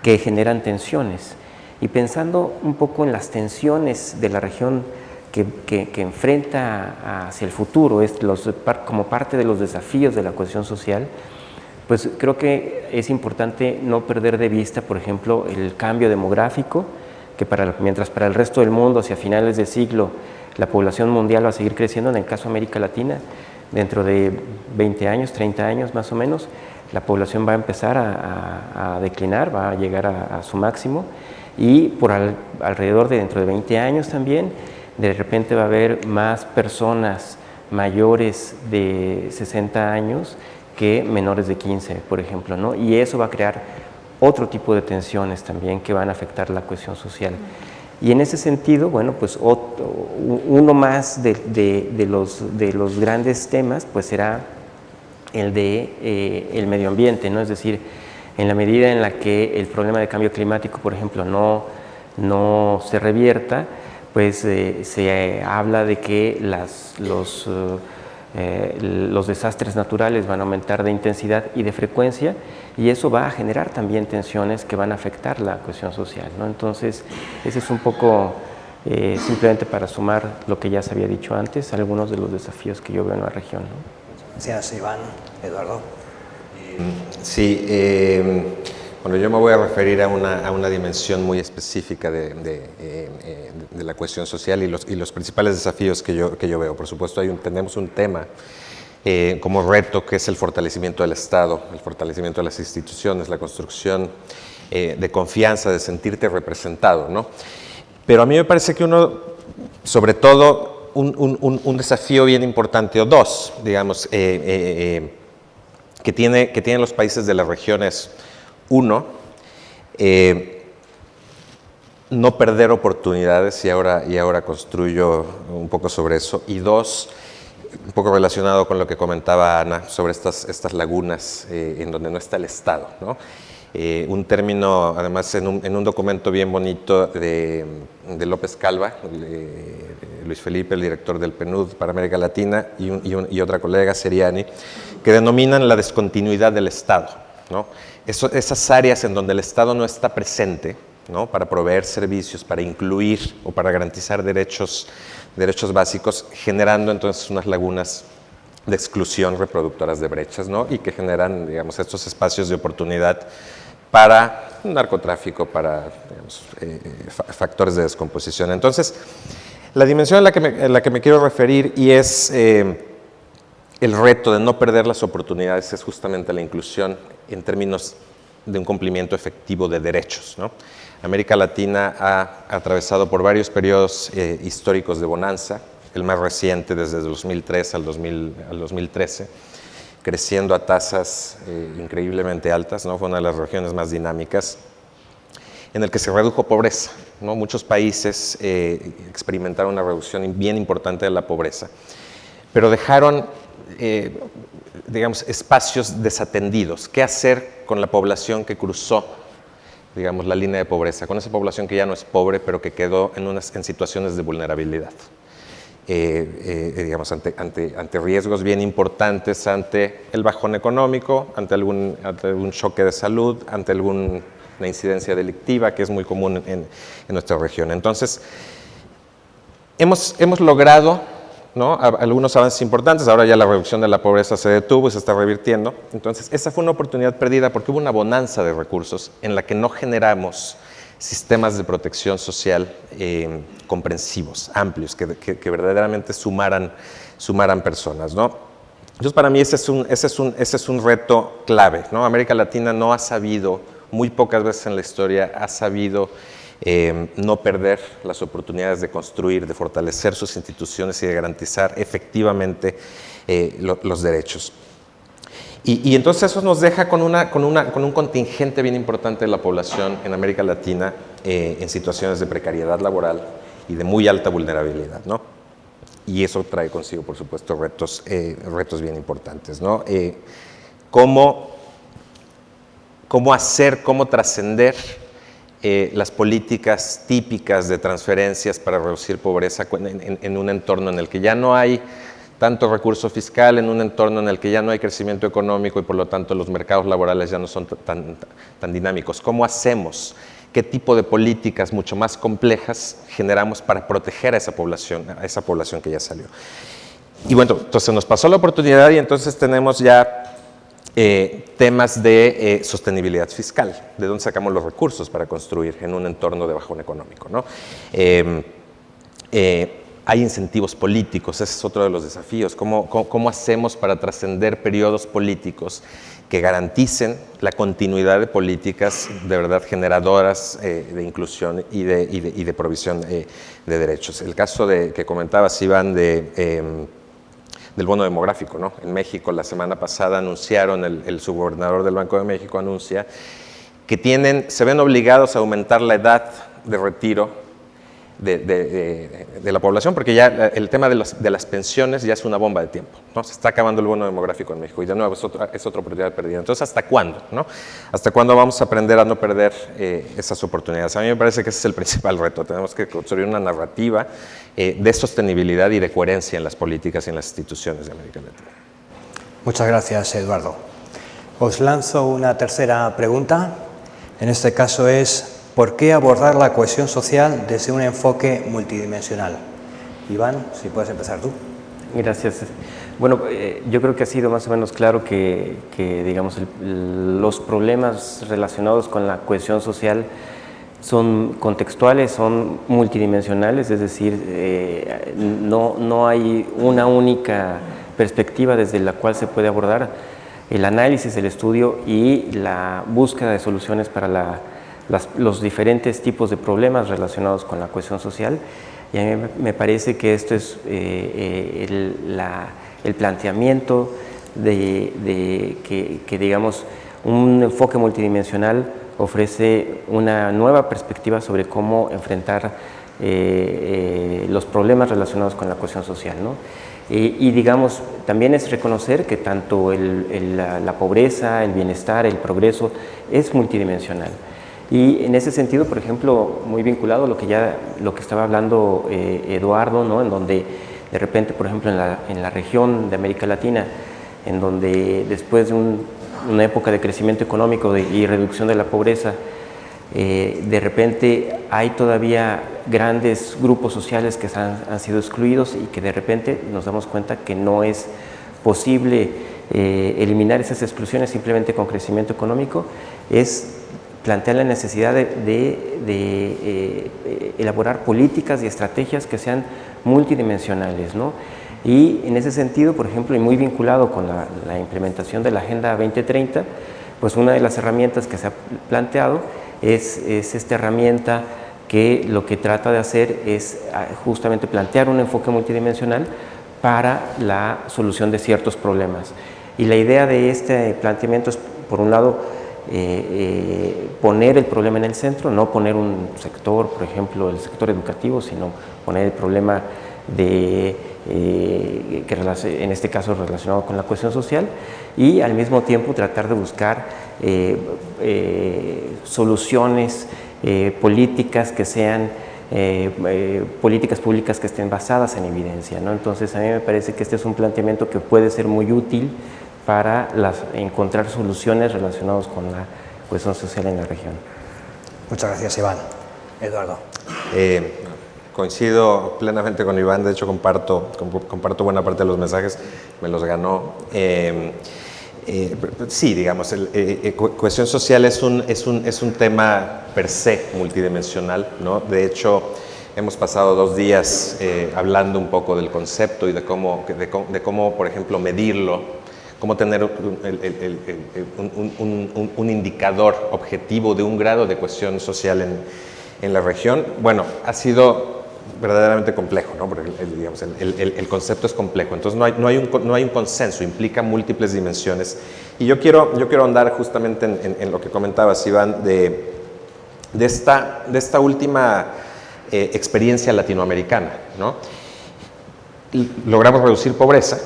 que generan tensiones. Y pensando un poco en las tensiones de la región que enfrenta hacia el futuro, como parte de los desafíos de la cohesión social, pues creo que es importante no perder de vista, por ejemplo, el cambio demográfico, que mientras para el resto del mundo, hacia finales del siglo, la población mundial va a seguir creciendo, en el caso de América Latina, dentro de 20 años, 30 años más o menos, la población va a empezar a declinar, va a llegar a su máximo, y alrededor de dentro de 20 años también, de repente va a haber más personas mayores de 60 años que menores de 15, por ejemplo, ¿no? Y eso va a crear otro tipo de tensiones también que van a afectar la cohesión social. Y en ese sentido, bueno, pues uno más de los grandes temas, pues será el de el medio ambiente, ¿no? Es decir, en la medida en la que el problema de cambio climático, por ejemplo, no se revierta, pues se habla de que los desastres naturales van a aumentar de intensidad y de frecuencia, y eso va a generar también tensiones que van a afectar la cohesión social, ¿no? Entonces, ese es un poco, simplemente para sumar lo que ya se había dicho antes, algunos de los desafíos que yo veo en la región, ¿no? Gracias, Iván. Eduardo. Sí, bueno, yo me voy a referir a una dimensión muy específica de la cohesión social y los principales desafíos que yo veo. Por supuesto, tenemos un tema como reto, que es el fortalecimiento del Estado, el fortalecimiento de las instituciones, la construcción de confianza, de sentirte representado, ¿no? Pero a mí me parece que sobre todo, un desafío bien importante, o dos, digamos, que tienen los países de las regiones: uno, no perder oportunidades, y ahora construyo un poco sobre eso, y dos, un poco relacionado con lo que comentaba Ana sobre estas lagunas en donde no está el Estado, ¿no? Un término, además, en un documento bien bonito de López Calva, Luis Felipe, el director del PNUD para América Latina, y otra colega, Seriani, que denominan la descontinuidad del Estado, ¿no? Esas áreas en donde el Estado no está presente, ¿no? Para proveer servicios, para incluir o para garantizar derechos básicos, generando entonces unas lagunas de exclusión reproductoras de brechas, ¿no? Y que generan, digamos, estos espacios de oportunidad para narcotráfico, para, digamos, factores de descomposición. Entonces, la dimensión en la que me quiero referir, y es el reto de no perder las oportunidades, es justamente la inclusión en términos de un cumplimiento efectivo de derechos, ¿no? América Latina ha atravesado por varios periodos históricos de bonanza, el más reciente desde el 2003 al 2013, creciendo a tasas increíblemente altas, ¿no? Fue una de las regiones más dinámicas, en el que se redujo pobreza, ¿no? Muchos países experimentaron una reducción bien importante de la pobreza, pero dejaron, digamos, espacios desatendidos. ¿Qué hacer con la población que cruzó, digamos, la línea de pobreza? Con esa población que ya no es pobre, pero que quedó en situaciones de vulnerabilidad. Digamos, ante riesgos bien importantes, ante el bajón económico, ante algún choque de salud, ante alguna incidencia delictiva, que es muy común en nuestra región. Entonces, hemos logrado, ¿no?, algunos avances importantes. Ahora ya la reducción de la pobreza se detuvo y se está revirtiendo. Entonces, esa fue una oportunidad perdida porque hubo una bonanza de recursos en la que no generamos sistemas de protección social comprensivos, amplios, que verdaderamente sumaran personas, ¿no? Entonces, para mí ese es un reto clave, ¿no? América Latina no ha sabido, muy pocas veces en la historia, ha sabido no perder las oportunidades de construir, de fortalecer sus instituciones y de garantizar efectivamente los derechos. Y entonces eso nos deja con un contingente bien importante de la población en América Latina en situaciones de precariedad laboral y de muy alta vulnerabilidad, ¿no? Y eso trae consigo, por supuesto, retos bien importantes, ¿no? ¿Cómo trascender las políticas típicas de transferencias para reducir pobreza en un entorno en el que ya no hay tanto recurso fiscal en un entorno en el que ya no hay crecimiento económico y por lo tanto los mercados laborales ya no son tan dinámicos. ¿Cómo hacemos? ¿Qué tipo de políticas mucho más complejas generamos para proteger a esa población que ya salió? Y bueno, entonces nos pasó la oportunidad y entonces tenemos ya temas de sostenibilidad fiscal, de dónde sacamos los recursos para construir en un entorno de bajón económico, ¿no? Hay incentivos políticos, ese es otro de los desafíos. ¿Cómo hacemos para trascender periodos políticos que garanticen la continuidad de políticas de verdad generadoras de inclusión y de provisión de derechos? El caso que comentabas, Iván, del bono demográfico, ¿no? En México la semana pasada anunciaron, el subgobernador del Banco de México anuncia que se ven obligados a aumentar la edad de retiro de la población, porque ya el tema de las pensiones ya es una bomba de tiempo, ¿no? Se está acabando el bono demográfico en México y de nuevo es otra oportunidad perdida. Entonces, ¿hasta cuándo, no? ¿Hasta cuándo vamos a aprender a no perder esas oportunidades? A mí me parece que ese es el principal reto. Tenemos que construir una narrativa de sostenibilidad y de coherencia en las políticas y en las instituciones de América Latina. Muchas gracias, Eduardo. Os lanzo una tercera pregunta. En este caso es: ¿por qué abordar la cohesión social desde un enfoque multidimensional? Iván, si puedes empezar tú. Gracias. Bueno, yo creo que ha sido más o menos claro que digamos, los problemas relacionados con la cohesión social son contextuales, son multidimensionales, es decir, no hay una única perspectiva desde la cual se puede abordar el análisis, el estudio y la búsqueda de soluciones para los diferentes tipos de problemas relacionados con la cohesión social. Y a mí me parece que esto es el planteamiento de que digamos, un enfoque multidimensional ofrece una nueva perspectiva sobre cómo enfrentar los problemas relacionados con la cohesión social, ¿no? Y digamos, también es reconocer que tanto la pobreza, el bienestar, el progreso es multidimensional. Y en ese sentido, por ejemplo, muy vinculado a lo que estaba hablando Eduardo, ¿no? En donde de repente, por ejemplo, en la región de América Latina, en donde después de una época de crecimiento económico y reducción de la pobreza, de repente hay todavía grandes grupos sociales que han sido excluidos y que de repente nos damos cuenta que no es posible eliminar esas exclusiones simplemente con crecimiento económico, es plantear la necesidad de elaborar políticas y estrategias que sean multidimensionales, ¿no? Y en ese sentido, por ejemplo, y muy vinculado con la implementación de la Agenda 2030, pues una de las herramientas que se ha planteado es esta herramienta que lo que trata de hacer es justamente plantear un enfoque multidimensional para la solución de ciertos problemas. Y la idea de este planteamiento es, por un lado, poner el problema en el centro, no poner un sector, por ejemplo, el sector educativo, sino poner el problema en este caso relacionado con la cohesión social, y al mismo tiempo tratar de buscar soluciones políticas que sean políticas públicas que estén basadas en evidencia, ¿no? Entonces a mí me parece que este es un planteamiento que puede ser muy útil para encontrar soluciones relacionadas con la cohesión social en la región. Muchas gracias, Iván. Eduardo. Coincido plenamente con Iván, de hecho comparto buena parte de los mensajes, me los ganó. Sí, digamos, cohesión social es un tema per se multidimensional, ¿no? De hecho, hemos pasado 2 días hablando un poco del concepto y de cómo, por ejemplo, medirlo, cómo tener un indicador objetivo de un grado de cohesión social en la región. Bueno, ha sido verdaderamente complejo, ¿no? Porque digamos, el concepto es complejo, entonces no hay un consenso, implica múltiples dimensiones. Y yo quiero ahondar justamente en lo que comentabas, Iván, de esta última experiencia latinoamericana, ¿no? Logramos reducir pobreza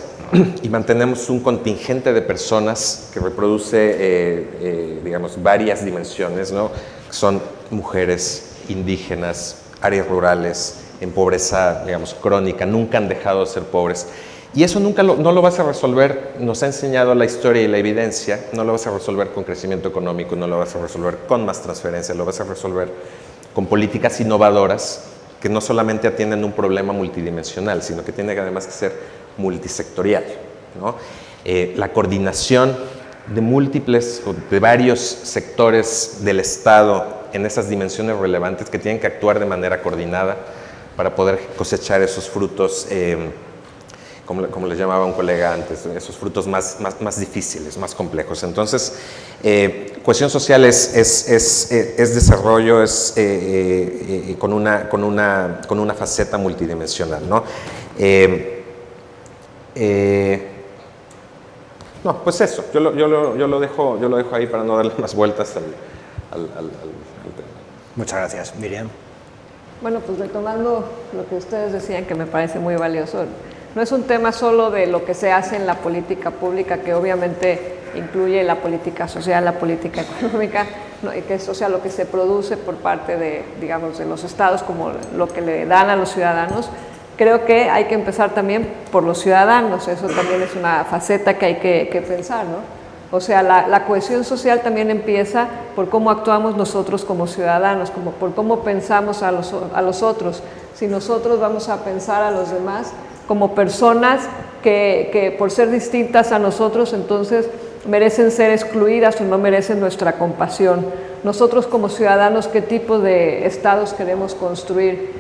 y mantenemos un contingente de personas que reproduce, digamos, varias dimensiones, ¿no? Son mujeres, indígenas, áreas rurales, en pobreza, digamos, crónica, nunca han dejado de ser pobres. Y eso no lo vas a resolver, nos ha enseñado la historia y la evidencia, no lo vas a resolver con crecimiento económico, no lo vas a resolver con más transferencia, lo vas a resolver con políticas innovadoras que no solamente atienden un problema multidimensional, sino que tiene además que ser multisectorial, ¿no? La coordinación de varios sectores del Estado en esas dimensiones relevantes que tienen que actuar de manera coordinada para poder cosechar esos frutos, como les llamaba un colega antes, esos frutos más difíciles, más complejos. Entonces, cohesión social es desarrollo, con una faceta multidimensional, ¿no? No, pues eso, yo lo dejo ahí para no darle más vueltas al tema. Muchas gracias. Miriam. Bueno, pues retomando lo que ustedes decían, que me parece muy valioso, no es un tema solo de lo que se hace en la política pública, que obviamente incluye la política social, la política económica, ¿no? Y que es, o sea, lo que se produce por parte de, digamos, de los estados, como lo que le dan a los ciudadanos. Creo que hay que empezar también por los ciudadanos, eso también es una faceta que hay que pensar, ¿no? O sea, la cohesión social también empieza por cómo actuamos nosotros como ciudadanos, por cómo pensamos a los otros. Si nosotros vamos a pensar a los demás como personas que por ser distintas a nosotros, entonces merecen ser excluidas o no merecen nuestra compasión. Nosotros como ciudadanos, ¿qué tipo de estados queremos construir?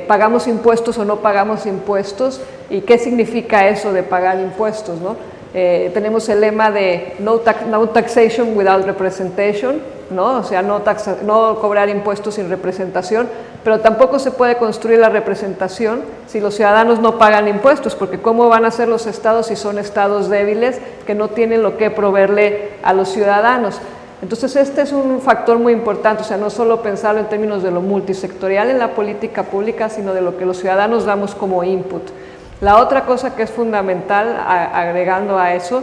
¿Pagamos impuestos o no pagamos impuestos? ¿Y qué significa eso de pagar impuestos, ¿no? Tenemos el lema de no taxation without representation, ¿no? O sea, no cobrar impuestos sin representación, pero tampoco se puede construir la representación si los ciudadanos no pagan impuestos, porque ¿cómo van a ser los estados si son estados débiles que no tienen lo que proveerle a los ciudadanos? Entonces este es un factor muy importante, o sea, no solo pensarlo en términos de lo multisectorial en la política pública, sino de lo que los ciudadanos damos como input. La otra cosa que es fundamental, agregando a eso,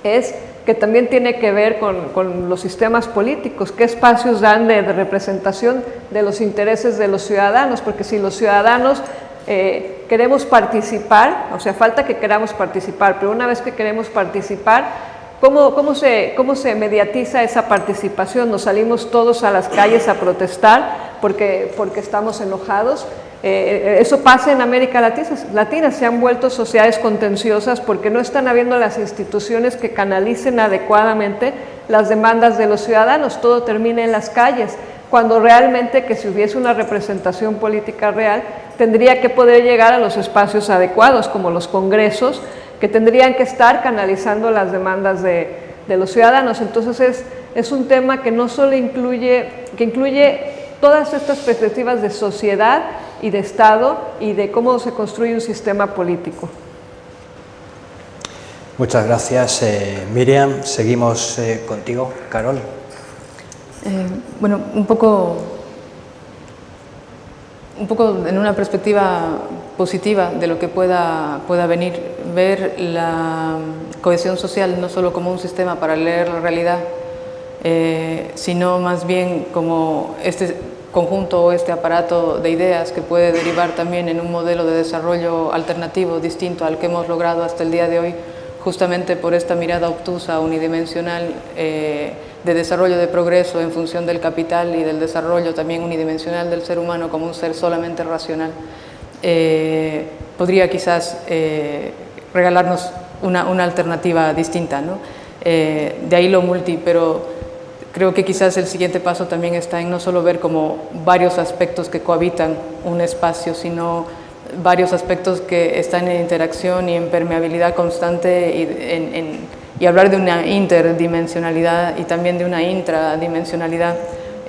es que también tiene que ver con los sistemas políticos, qué espacios dan de representación de los intereses de los ciudadanos, porque si los ciudadanos queremos participar, o sea, falta que queramos participar, pero una vez que queremos participar, ¿cómo se mediatiza esa participación? ¿Nos salimos todos a las calles a protestar porque estamos enojados? Eso pasa en América Latina, se han vuelto sociedades contenciosas porque no están habiendo las instituciones que canalicen adecuadamente las demandas de los ciudadanos, todo termina en las calles, cuando realmente que si hubiese una representación política real, tendría que poder llegar a los espacios adecuados, como los congresos, que tendrían que estar canalizando las demandas de los ciudadanos. Entonces es un tema que no solo incluye todas estas perspectivas de sociedad y de Estado y de cómo se construye un sistema político. Muchas gracias, Miriam. Seguimos contigo, Carol. Bueno, un poco en una perspectiva positiva de lo que pueda venir, ver la cohesión social no solo como un sistema para leer la realidad, sino más bien como este conjunto o este aparato de ideas que puede derivar también en un modelo de desarrollo alternativo distinto al que hemos logrado hasta el día de hoy, justamente por esta mirada obtusa, unidimensional, de desarrollo de progreso en función del capital y del desarrollo también unidimensional del ser humano como un ser solamente racional, podría quizás regalarnos una alternativa distinta, ¿no? De ahí lo multi, pero creo que quizás el siguiente paso también está en no solo ver como varios aspectos que cohabitan un espacio, sino varios aspectos que están en interacción y en permeabilidad constante y hablar de una interdimensionalidad y también de una intradimensionalidad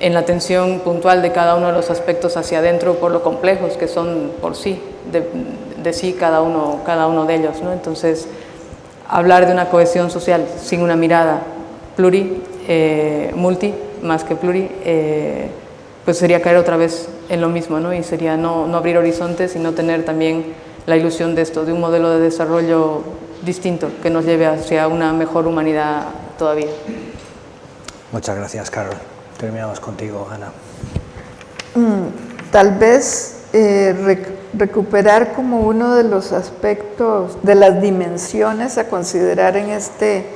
en la atención puntual de cada uno de los aspectos hacia adentro por lo complejos que son por sí, de sí cada uno de ellos, ¿no? Entonces, hablar de una cohesión social sin una mirada multi, más que pluri, pues sería caer otra vez en lo mismo, ¿no? Y sería no abrir horizontes y no tener también la ilusión de esto, de un modelo de desarrollo distinto que nos lleve hacia una mejor humanidad todavía. Muchas gracias, Carol. Terminamos contigo, Ana. Tal vez recuperar como uno de los aspectos, de las dimensiones a considerar en este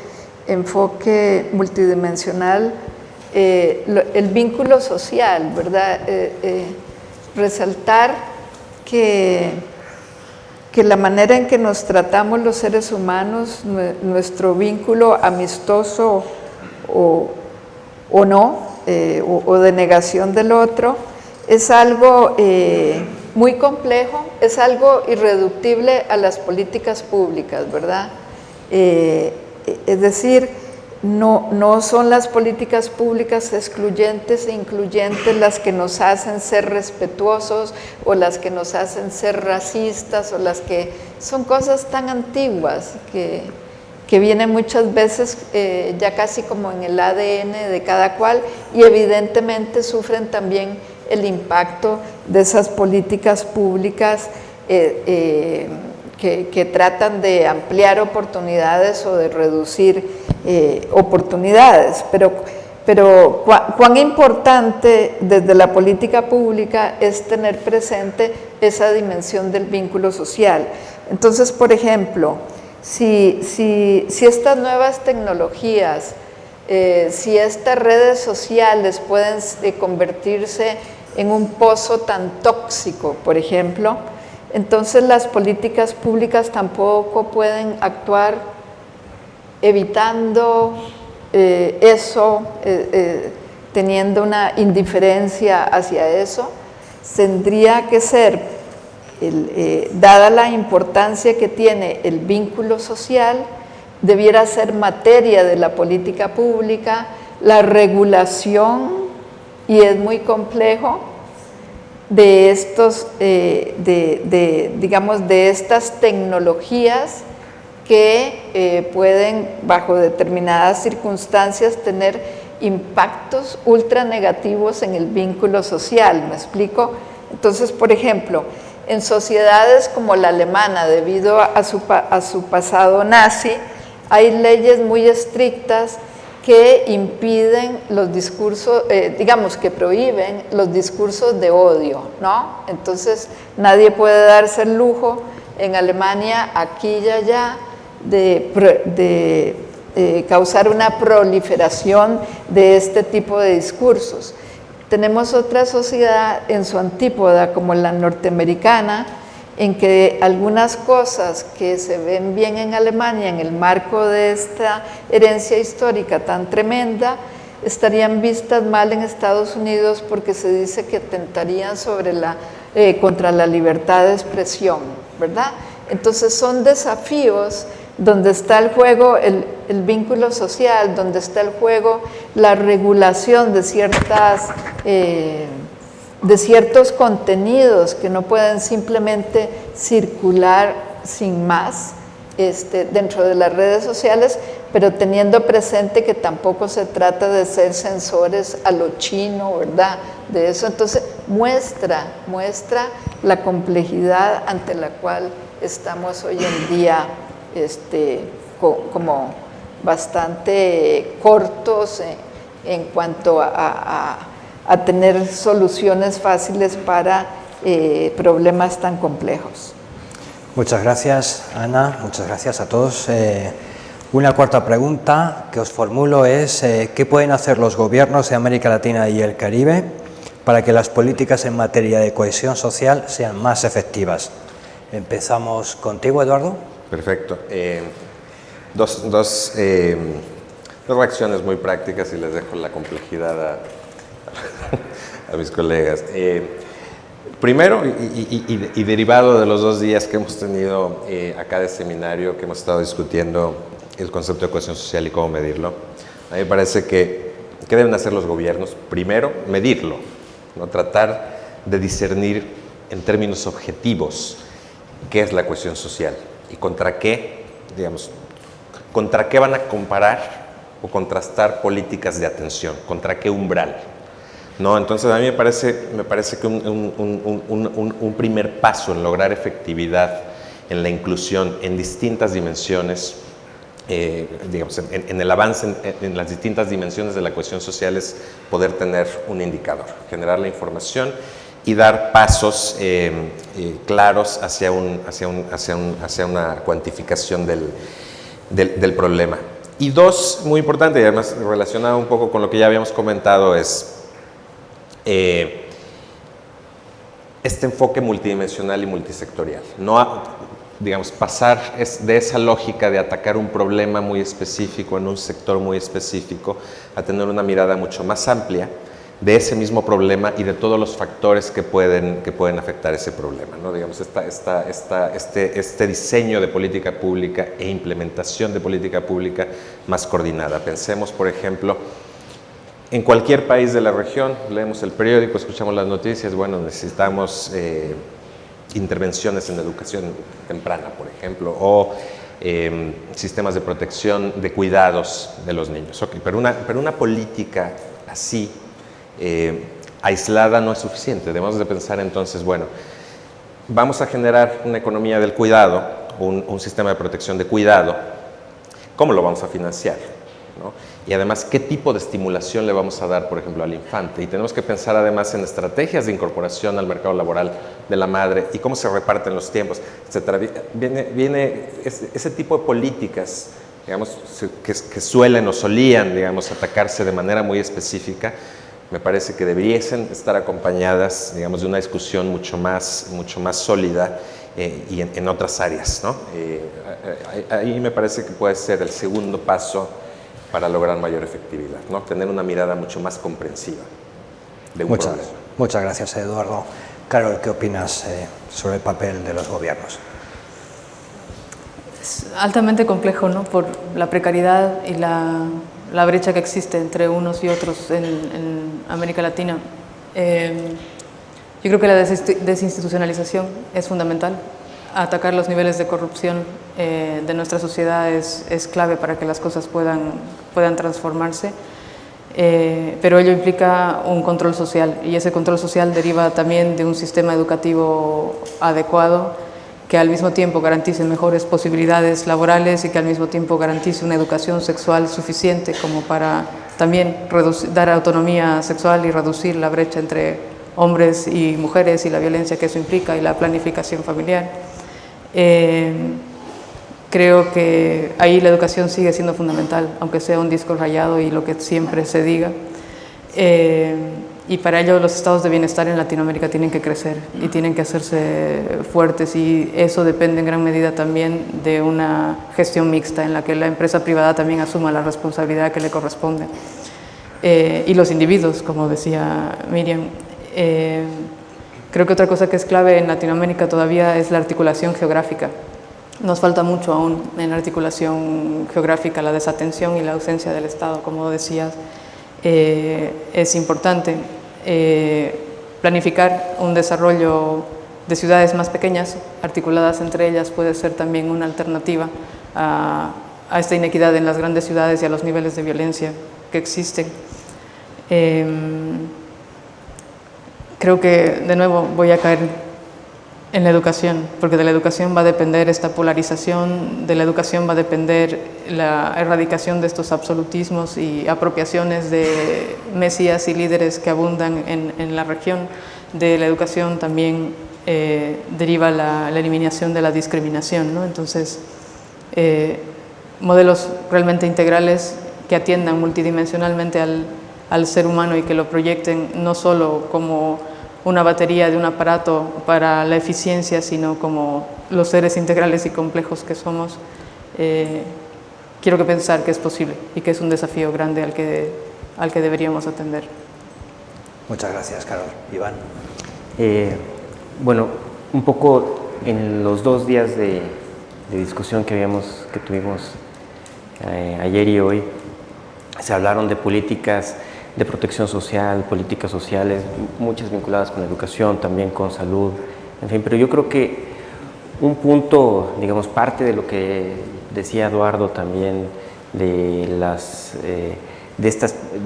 enfoque multidimensional, el vínculo social, ¿verdad? Resaltar que la manera en que nos tratamos los seres humanos, nuestro vínculo amistoso o no, o de negación del otro, es algo muy complejo, es algo irreductible a las políticas públicas, ¿verdad? Es decir, no son las políticas públicas excluyentes e incluyentes las que nos hacen ser respetuosos o las que nos hacen ser racistas o las que son cosas tan antiguas que vienen muchas veces ya casi como en el ADN de cada cual y evidentemente sufren también el impacto de esas políticas públicas que tratan de ampliar oportunidades o de reducir oportunidades, pero cuán importante desde la política pública es tener presente esa dimensión del vínculo social. Entonces, por ejemplo, si estas nuevas tecnologías, si estas redes sociales pueden convertirse en un pozo tan tóxico, por ejemplo, entonces las políticas públicas tampoco pueden actuar evitando eso, teniendo una indiferencia hacia eso. Tendría que ser, dada la importancia que tiene el vínculo social, debiera ser materia de la política pública, la regulación, y es muy complejo, de estos, digamos, de estas tecnologías que pueden, bajo determinadas circunstancias, tener impactos ultra negativos en el vínculo social. ¿Me explico? Entonces, por ejemplo, en sociedades como la alemana, debido a su pasado nazi, hay leyes muy estrictas que impiden los discursos, digamos que prohíben los discursos de odio, ¿no? Entonces nadie puede darse el lujo en Alemania, aquí y allá, de causar una proliferación de este tipo de discursos. Tenemos otra sociedad en su antípoda, como la norteamericana, en que algunas cosas que se ven bien en Alemania en el marco de esta herencia histórica tan tremenda, estarían vistas mal en Estados Unidos porque se dice que atentarían contra la libertad de expresión, ¿verdad? Entonces son desafíos donde está el juego, el vínculo social, donde está el juego, la regulación de ciertos contenidos que no pueden simplemente circular sin más dentro de las redes sociales, pero teniendo presente que tampoco se trata de ser censores a lo chino, ¿verdad? De eso, entonces muestra la complejidad ante la cual estamos hoy en día como bastante cortos en cuanto a tener soluciones fáciles para problemas tan complejos. Muchas gracias, Ana. Muchas gracias a todos. Una cuarta pregunta que os formulo es ¿qué pueden hacer los gobiernos de América Latina y el Caribe para que las políticas en materia de cohesión social sean más efectivas? Empezamos contigo, Eduardo. Perfecto. Dos reacciones muy prácticas y les dejo la complejidad a mis colegas. Primero, y derivado de los 2 días que hemos tenido acá de seminario, que hemos estado discutiendo el concepto de cohesión social y cómo medirlo, a mí me parece que ¿qué deben hacer los gobiernos? Primero, medirlo, ¿no? Tratar de discernir en términos objetivos qué es la cohesión social y contra qué, digamos, contra qué van a comparar o contrastar políticas de atención, contra qué umbral. ¿No? Entonces, a mí me parece que un primer paso en lograr efectividad en la inclusión en distintas dimensiones, digamos, en el avance en las distintas dimensiones de la cohesión social es poder tener un indicador, generar la información y dar pasos claros hacia una cuantificación del problema. Y dos, muy importante, y además relacionado un poco con lo que ya habíamos comentado, es este enfoque multidimensional y multisectorial. No, digamos, pasar de esa lógica de atacar un problema muy específico en un sector muy específico a tener una mirada mucho más amplia de ese mismo problema y de todos los factores que pueden afectar ese problema, ¿no? Digamos, este diseño de política pública e implementación de política pública más coordinada. Pensemos, por ejemplo, en cualquier país de la región, leemos el periódico, escuchamos las noticias, bueno, necesitamos intervenciones en educación temprana, por ejemplo, o sistemas de protección, de cuidados de los niños. Okay, pero una política así, aislada, no es suficiente. Debemos de pensar entonces, bueno, vamos a generar una economía del cuidado, un sistema de protección de cuidado. ¿Cómo lo vamos a financiar? ¿No? Y además, ¿qué tipo de estimulación le vamos a dar, por ejemplo, al infante? Y tenemos que pensar además en estrategias de incorporación al mercado laboral de la madre y cómo se reparten los tiempos, etcétera. Viene ese tipo de políticas, digamos, que suelen o solían, digamos, atacarse de manera muy específica. Me parece que debiesen estar acompañadas, digamos, de una discusión mucho más sólida y en otras áreas, ¿no? Ahí me parece que puede ser el segundo paso para lograr mayor efectividad, ¿no? Tener una mirada mucho más comprensiva de un problema. Muchas gracias, Eduardo. Carol, ¿qué opinas sobre el papel de los gobiernos? Es altamente complejo, ¿no? Por la precariedad y la brecha que existe entre unos y otros en América Latina. Yo creo que la desinstitucionalización es fundamental. Atacar los niveles de corrupción de nuestra sociedad es clave para que las cosas puedan transformarse, pero ello implica un control social, y ese control social deriva también de un sistema educativo adecuado que al mismo tiempo garantice mejores posibilidades laborales y que al mismo tiempo garantice una educación sexual suficiente como para también dar autonomía sexual y reducir la brecha entre hombres y mujeres y la violencia que eso implica y la planificación familiar. Creo que ahí la educación sigue siendo fundamental, aunque sea un disco rayado y lo que siempre se diga. Y para ello los estados de bienestar en Latinoamérica tienen que crecer y tienen que hacerse fuertes, y eso depende en gran medida también de una gestión mixta en la que la empresa privada también asuma la responsabilidad que le corresponde. Y los individuos, como decía Miriam. Creo que otra cosa que es clave en Latinoamérica todavía es la articulación geográfica. Nos falta mucho aún en la articulación geográfica, la desatención y la ausencia del Estado, como decías. Es importante planificar un desarrollo de ciudades más pequeñas, articuladas entre ellas, puede ser también una alternativa a esta inequidad en las grandes ciudades y a los niveles de violencia que existen. Creo que, de nuevo, voy a caer en la educación, porque de la educación va a depender esta polarización, de la educación va a depender la erradicación de estos absolutismos y apropiaciones de mesías y líderes que abundan en la región. De la educación también deriva la eliminación de la discriminación, ¿no? Entonces, modelos realmente integrales que atiendan multidimensionalmente al ser humano y que lo proyecten no solo como una batería de un aparato para la eficiencia, sino como los seres integrales y complejos que somos. Quiero pensar que es posible y que es un desafío grande al que deberíamos atender. Muchas gracias, Carol. Iván. Bueno, un poco en los 2 días de discusión que tuvimos ayer y hoy, se hablaron de políticas de protección social, políticas sociales, muchas vinculadas con educación, también con salud, en fin, pero yo creo que un punto, digamos, parte de lo que decía Eduardo también, de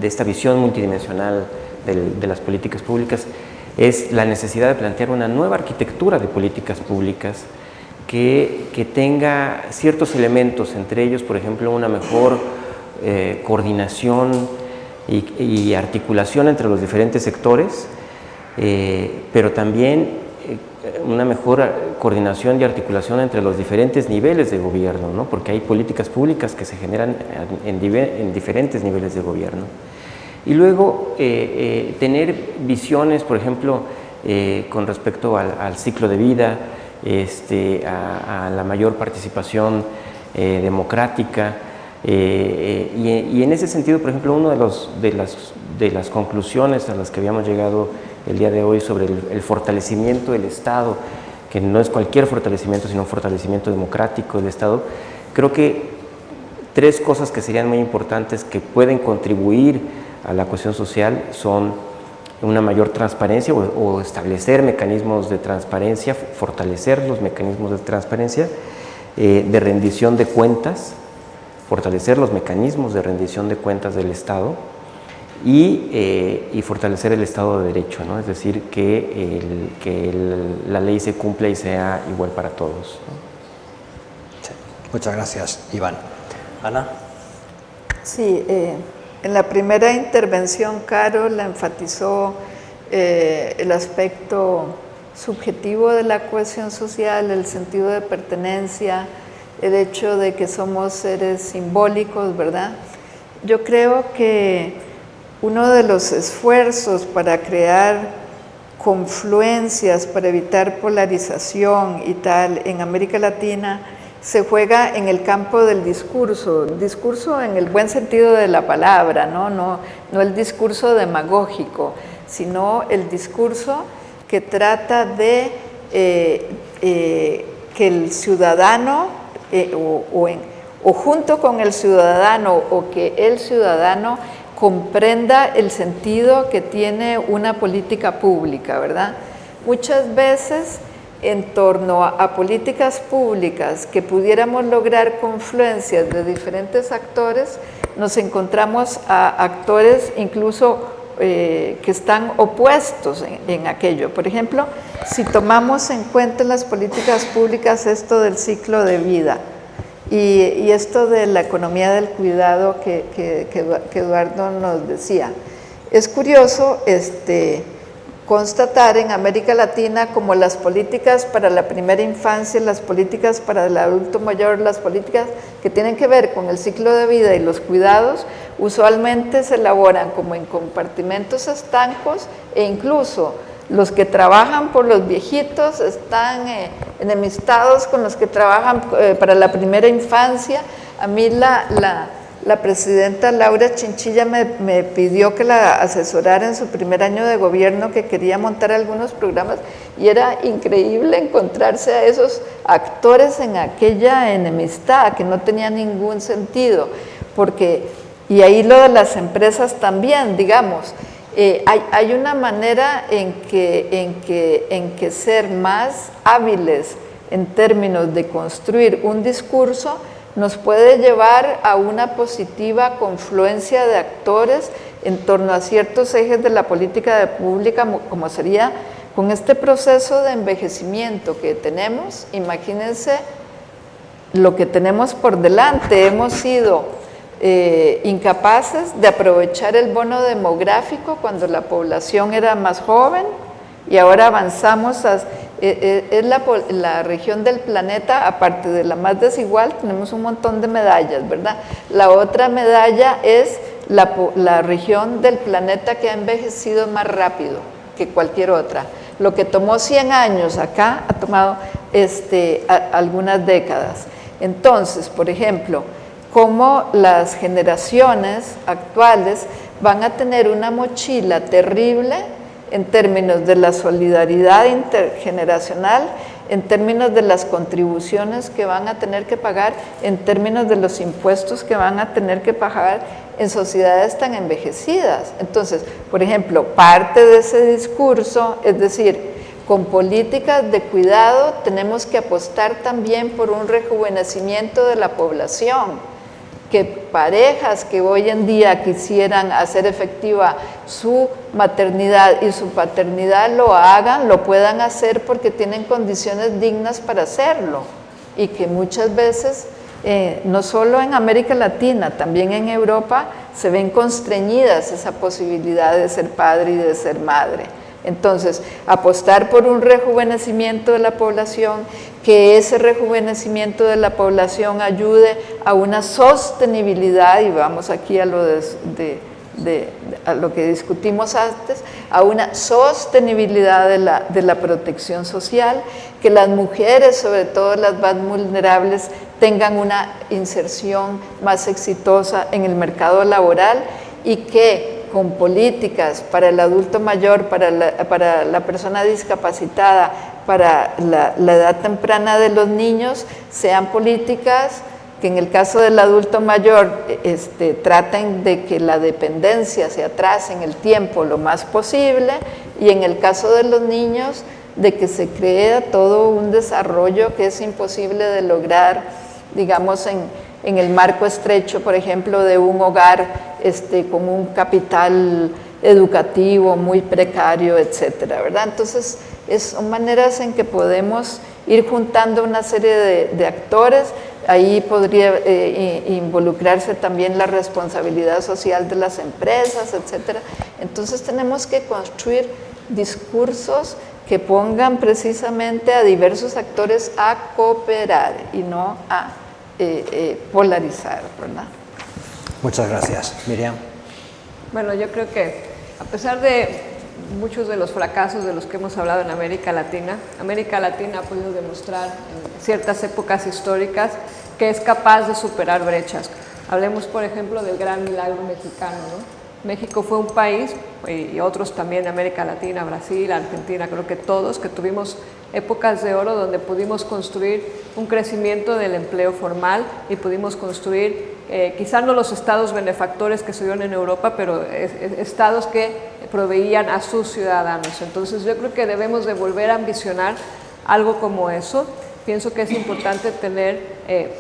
esta visión multidimensional de las políticas públicas, es la necesidad de plantear una nueva arquitectura de políticas públicas que tenga ciertos elementos, entre ellos, por ejemplo, una mejor coordinación y articulación entre los diferentes sectores, pero también una mejor coordinación y articulación entre los diferentes niveles de gobierno, ¿no? Porque hay políticas públicas que se generan en diferentes niveles de gobierno. Y luego tener visiones, por ejemplo, con respecto al ciclo de vida, a la mayor participación democrática, y en ese sentido, por ejemplo, una de las conclusiones a las que habíamos llegado el día de hoy sobre el fortalecimiento del Estado, que no es cualquier fortalecimiento, sino un fortalecimiento democrático del Estado, creo que 3 cosas que serían muy importantes que pueden contribuir a la cohesión social son una mayor transparencia o establecer mecanismos de transparencia, fortalecer los mecanismos de transparencia, de rendición de cuentas, fortalecer los mecanismos de rendición de cuentas del Estado y fortalecer el Estado de Derecho, ¿no? Es decir, que la ley se cumpla y sea igual para todos, ¿no? Sí. Muchas gracias, Iván. Ana. Sí, en la primera intervención, Carol enfatizó el aspecto subjetivo de la cohesión social, el sentido de pertenencia, el hecho de que somos seres simbólicos, ¿verdad? Yo creo que uno de los esfuerzos para crear confluencias, para evitar polarización y tal en América Latina, se juega en el campo del discurso en el buen sentido de la palabra, no el discurso demagógico, sino el discurso que trata de que el ciudadano, o junto con el ciudadano, o que el ciudadano comprenda el sentido que tiene una política pública, ¿verdad? Muchas veces en torno a políticas públicas que pudiéramos lograr confluencias de diferentes actores, nos encontramos a actores incluso que están opuestos en aquello. Por ejemplo, si tomamos en cuenta en las políticas públicas esto del ciclo de vida y esto de la economía del cuidado que Eduardo nos decía, es curioso constatar en América Latina como las políticas para la primera infancia, las políticas para el adulto mayor, las políticas que tienen que ver con el ciclo de vida y los cuidados, usualmente se elaboran como en compartimentos estancos e incluso los que trabajan por los viejitos están enemistados con los que trabajan para la primera infancia. A mí la presidenta Laura Chinchilla me pidió que la asesorara en su primer año de gobierno, que quería montar algunos programas, y era increíble encontrarse a esos actores en aquella enemistad que no tenía ningún sentido, y ahí lo de las empresas también, digamos, hay una manera en que ser más hábiles en términos de construir un discurso nos puede llevar a una positiva confluencia de actores en torno a ciertos ejes de la política pública, como sería con este proceso de envejecimiento que tenemos. Imagínense lo que tenemos por delante. Hemos sido incapaces de aprovechar el bono demográfico cuando la población era más joven y ahora avanzamos es la región del planeta, aparte de la más desigual, tenemos un montón de medallas, ¿verdad? La otra medalla es la región del planeta que ha envejecido más rápido que cualquier otra. Lo que tomó 100 años acá ha tomado algunas décadas. Entonces, por ejemplo, cómo las generaciones actuales van a tener una mochila terrible en términos de la solidaridad intergeneracional, en términos de las contribuciones que van a tener que pagar, en términos de los impuestos que van a tener que pagar en sociedades tan envejecidas. Entonces, por ejemplo, parte de ese discurso, es decir, con políticas de cuidado tenemos que apostar también por un rejuvenecimiento de la población, que parejas que hoy en día quisieran hacer efectiva su maternidad y su paternidad lo puedan hacer porque tienen condiciones dignas para hacerlo, y que muchas veces, no solo en América Latina, también en Europa, se ven constreñidas esa posibilidad de ser padre y de ser madre. Entonces, apostar por un rejuvenecimiento de la población, que ese rejuvenecimiento de la población ayude a una sostenibilidad, y vamos aquí a lo a lo que discutimos antes, a una sostenibilidad de la protección social, que las mujeres, sobre todo las más vulnerables, tengan una inserción más exitosa en el mercado laboral y que con políticas para el adulto mayor, para la persona discapacitada, para la edad temprana de los niños, sean políticas que en el caso del adulto mayor traten de que la dependencia se atrase en el tiempo lo más posible, y en el caso de los niños, de que se crea todo un desarrollo que es imposible de lograr, digamos, en el marco estrecho, por ejemplo, de un hogar con un capital educativo muy precario, etcétera, ¿verdad? Entonces, son maneras en que podemos ir juntando una serie de actores. Ahí podría involucrarse también la responsabilidad social de las empresas, etcétera. Entonces, tenemos que construir discursos que pongan precisamente a diversos actores a cooperar y no a polarizar, ¿verdad? Muchas gracias. Miriam. Bueno, yo creo que a pesar de muchos de los fracasos de los que hemos hablado en América Latina ha podido demostrar en ciertas épocas históricas que es capaz de superar brechas. Hablemos, por ejemplo, del gran milagro mexicano, ¿no? México fue un país, y otros también de América Latina, Brasil, Argentina, creo que todos, que tuvimos épocas de oro donde pudimos construir un crecimiento del empleo formal y pudimos construir, quizás no los estados benefactores que se dieron en Europa, pero estados que proveían a sus ciudadanos. Entonces yo creo que debemos de volver a ambicionar algo como eso. Pienso que es importante tener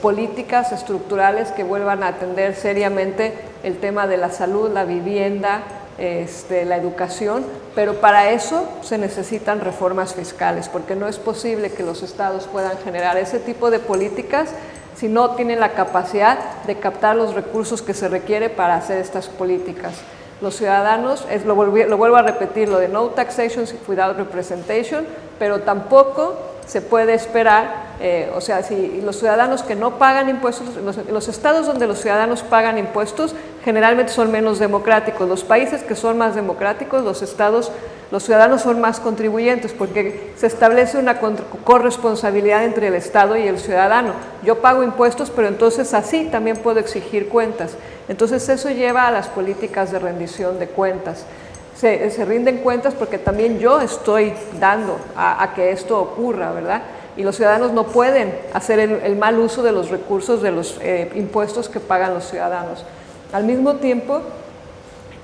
políticas estructurales que vuelvan a atender seriamente el tema de la salud, la vivienda, la educación, pero para eso se necesitan reformas fiscales, porque no es posible que los estados puedan generar ese tipo de políticas si no tienen la capacidad de captar los recursos que se requiere para hacer estas políticas. Los ciudadanos, lo vuelvo a repetir, lo de no taxation without representation, pero tampoco se puede esperar, o sea, si los ciudadanos que no pagan impuestos, los estados donde los ciudadanos pagan impuestos generalmente son menos democráticos. Los países que son más democráticos, los ciudadanos son más contribuyentes porque se establece una corresponsabilidad entre el Estado y el ciudadano. Yo pago impuestos, pero entonces así también puedo exigir cuentas. Entonces eso lleva a las políticas de rendición de cuentas. Se rinden cuentas porque también yo estoy dando a que esto ocurra, ¿verdad? Y los ciudadanos no pueden hacer el mal uso de los recursos de los impuestos que pagan los ciudadanos. Al mismo tiempo,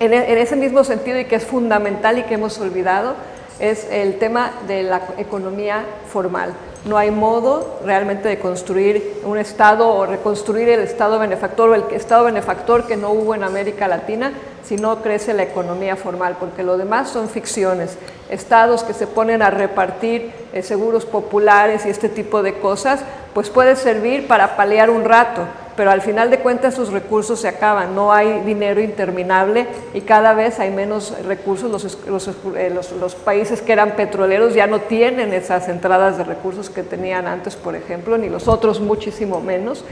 en ese mismo sentido, y que es fundamental y que hemos olvidado, es el tema de la economía formal. No hay modo realmente de construir un Estado o reconstruir el Estado benefactor o el Estado benefactor que no hubo en América Latina si no crece la economía formal, porque lo demás son ficciones. Estados que se ponen a repartir seguros populares y este tipo de cosas, pues puede servir para paliar un rato, pero al final de cuentas sus recursos se acaban, no hay dinero interminable y cada vez hay menos recursos. Los países que eran petroleros ya no tienen esas entradas de recursos que tenían antes, por ejemplo, ni los otros muchísimo menos.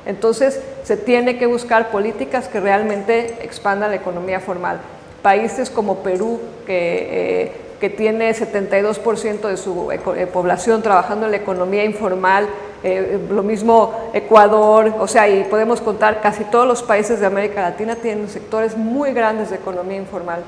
Entonces se tiene que buscar políticas que realmente expandan la economía formal. Países como Perú, que tiene 72% de su población trabajando en la economía informal, lo mismo Ecuador, o sea, y podemos contar, casi todos los países de América Latina tienen sectores muy grandes de economía informal.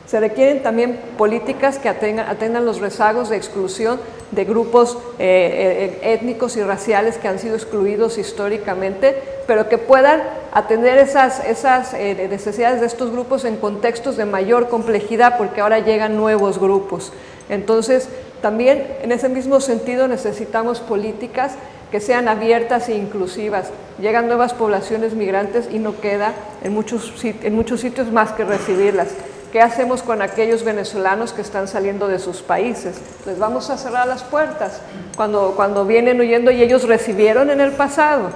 Se requieren también políticas que atiendan los rezagos de exclusión de grupos étnicos y raciales que han sido excluidos históricamente, pero que puedan atender esas necesidades de estos grupos en contextos de mayor complejidad, porque ahora llegan nuevos grupos. Entonces, también en ese mismo sentido necesitamos políticas que sean abiertas e inclusivas. Llegan nuevas poblaciones migrantes y no queda en muchos sitios más que recibirlas. ¿Qué hacemos con aquellos venezolanos que están saliendo de sus países? ¿Les vamos a cerrar las puertas cuando vienen huyendo y ellos recibieron en el pasado?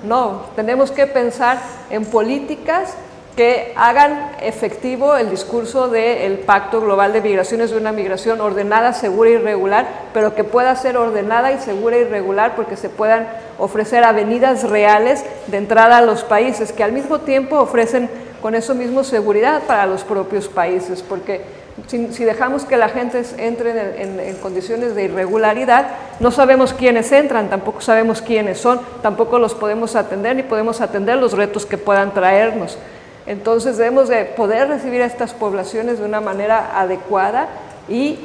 No, tenemos que pensar en políticas que hagan efectivo el discurso del Pacto Global de Migraciones, de una migración ordenada, segura y regular, pero que pueda ser ordenada y segura y regular porque se puedan ofrecer avenidas reales de entrada a los países, que al mismo tiempo ofrecen con eso mismo seguridad para los propios países, porque si dejamos que la gente entre en condiciones de irregularidad, no sabemos quiénes entran, tampoco sabemos quiénes son, tampoco los podemos atender ni podemos atender los retos que puedan traernos. Entonces debemos de poder recibir a estas poblaciones de una manera adecuada y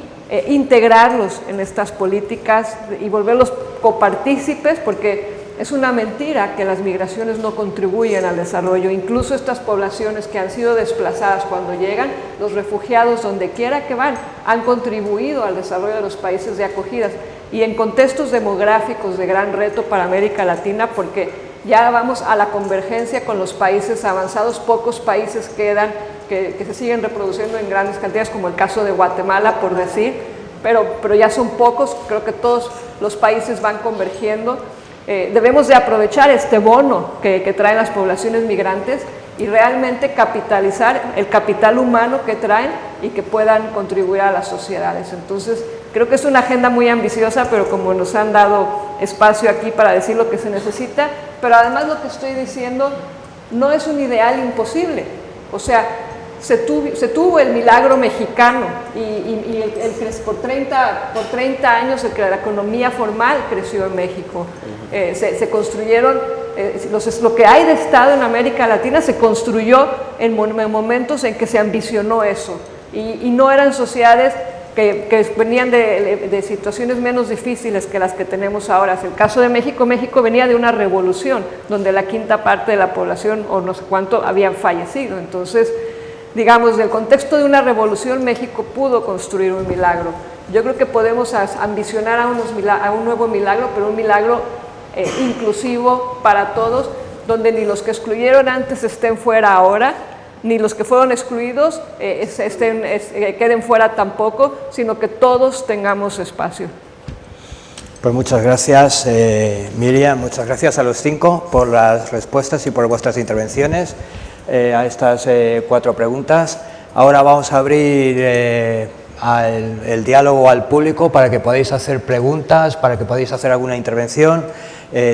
integrarlos en estas políticas y volverlos copartícipes, porque es una mentira que las migraciones no contribuyen al desarrollo. Incluso estas poblaciones que han sido desplazadas cuando llegan, los refugiados donde quiera que van, han contribuido al desarrollo de los países de acogidas y en contextos demográficos de gran reto para América Latina, porque ya vamos a la convergencia con los países avanzados, pocos países quedan que se siguen reproduciendo en grandes cantidades, como el caso de Guatemala, por decir, pero ya son pocos, creo que todos los países van convergiendo. Debemos de aprovechar este bono que traen las poblaciones migrantes y realmente capitalizar el capital humano que traen y que puedan contribuir a las sociedades. Entonces, creo que es una agenda muy ambiciosa, pero como nos han dado espacio aquí para decir lo que se necesita, pero además lo que estoy diciendo no es un ideal imposible. O sea, se tuvo el milagro mexicano y por 30 años la economía formal creció en México. Se construyeron, lo que hay de Estado en América Latina se construyó en momentos en que se ambicionó eso y no eran sociedades que venían de situaciones menos difíciles que las que tenemos ahora. En el caso de México, México venía de una revolución donde la quinta parte de la población o no sé cuánto habían fallecido. Entonces, digamos, del contexto de una revolución, México pudo construir un milagro. Yo creo que podemos ambicionar a un nuevo milagro, pero un milagro inclusivo para todos, donde ni los que excluyeron antes estén fuera ahora, ni los que fueron excluidos queden fuera tampoco, sino que todos tengamos espacio. Pues muchas gracias, Miriam, muchas gracias a los 5 por las respuestas y por vuestras intervenciones a estas 4 preguntas. Ahora vamos a abrir el diálogo al público para que podáis hacer preguntas, para que podáis hacer alguna intervención.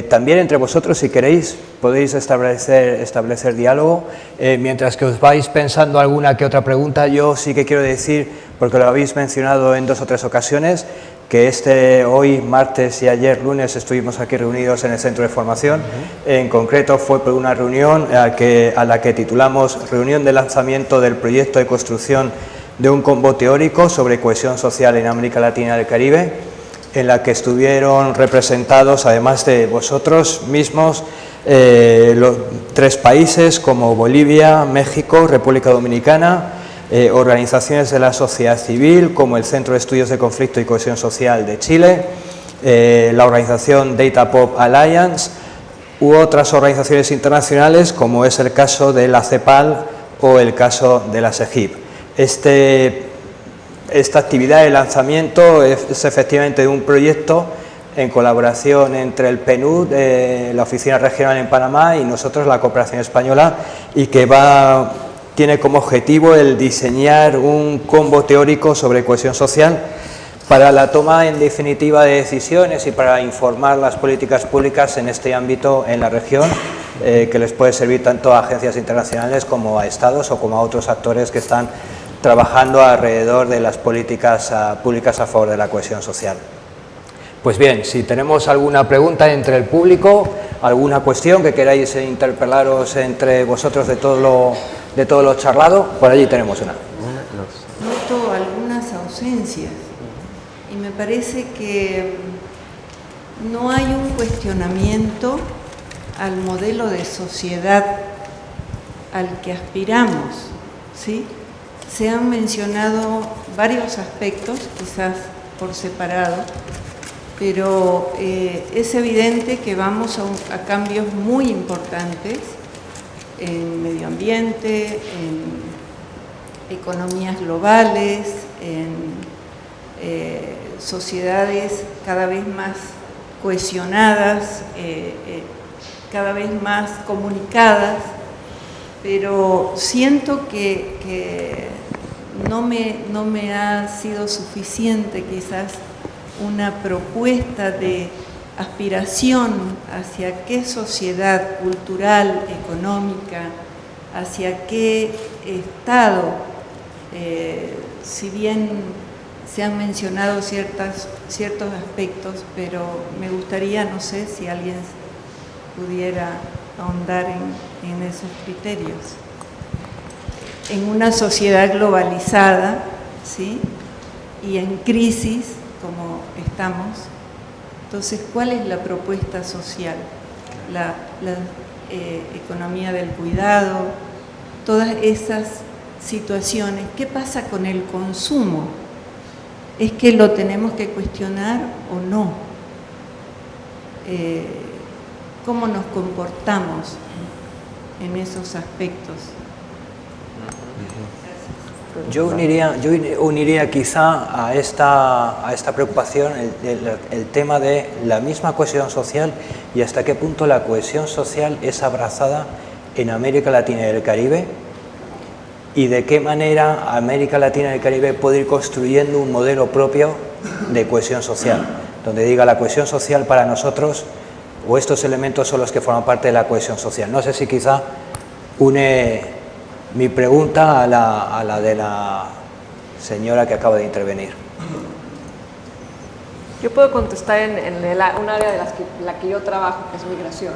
También entre vosotros, si queréis, podéis establecer diálogo. Mientras que os vais pensando alguna que otra pregunta, yo sí que quiero decir, porque lo habéis mencionado en 2 o 3 ocasiones, que hoy, martes y ayer, lunes, estuvimos aquí reunidos en el Centro de Formación. En concreto fue por una reunión a la que titulamos Reunión de lanzamiento del proyecto de construcción de un combo teórico sobre cohesión social en América Latina y el Caribe, en la que estuvieron representados, además de vosotros mismos, 3 países como Bolivia, México, República Dominicana, organizaciones de la sociedad civil como el Centro de Estudios de Conflicto y Cohesión Social de Chile, la organización Data Pop Alliance u otras organizaciones internacionales como es el caso de la CEPAL o el caso de la SEGIP. Esta actividad de lanzamiento es efectivamente un proyecto en colaboración entre el PNUD, la Oficina Regional en Panamá y nosotros, la Cooperación Española, y que tiene como objetivo el diseñar un combo teórico sobre cohesión social para la toma en definitiva de decisiones y para informar las políticas públicas en este ámbito en la región, que les puede servir tanto a agencias internacionales como a estados o como a otros actores que están trabajando alrededor de las políticas públicas a favor de la cohesión social. Pues bien, si tenemos alguna pregunta entre el público, alguna cuestión que queráis interpelaros entre vosotros de todo lo charlado, por allí tenemos una. Noto algunas ausencias y me parece que no hay un cuestionamiento al modelo de sociedad al que aspiramos, ¿sí? Se han mencionado varios aspectos, quizás por separado, pero es evidente que vamos a cambios muy importantes en medio ambiente, en economías globales, en sociedades cada vez más cohesionadas, cada vez más comunicadas, pero siento que no me ha sido suficiente quizás una propuesta de aspiración hacia qué sociedad cultural, económica, hacia qué Estado, si bien se han mencionado ciertos aspectos, pero me gustaría, no sé si alguien pudiera ahondar en esos criterios. En una sociedad globalizada, ¿sí?, y en crisis como estamos, entonces, ¿cuál es la propuesta social? La economía del cuidado, todas esas situaciones. ¿Qué pasa con el consumo? ¿Es que lo tenemos que cuestionar o no? ¿Cómo nos comportamos en esos aspectos? Yo uniría quizá a esta preocupación el tema de la misma cohesión social y hasta qué punto la cohesión social es abrazada en América Latina y el Caribe, y de qué manera América Latina y el Caribe puede ir construyendo un modelo propio de cohesión social, donde diga la cohesión social para nosotros, o estos elementos son los que forman parte de la cohesión social. No sé si quizá une mi pregunta a la de la señora que acaba de intervenir. Yo puedo contestar en un área de la que yo trabajo, que es migración.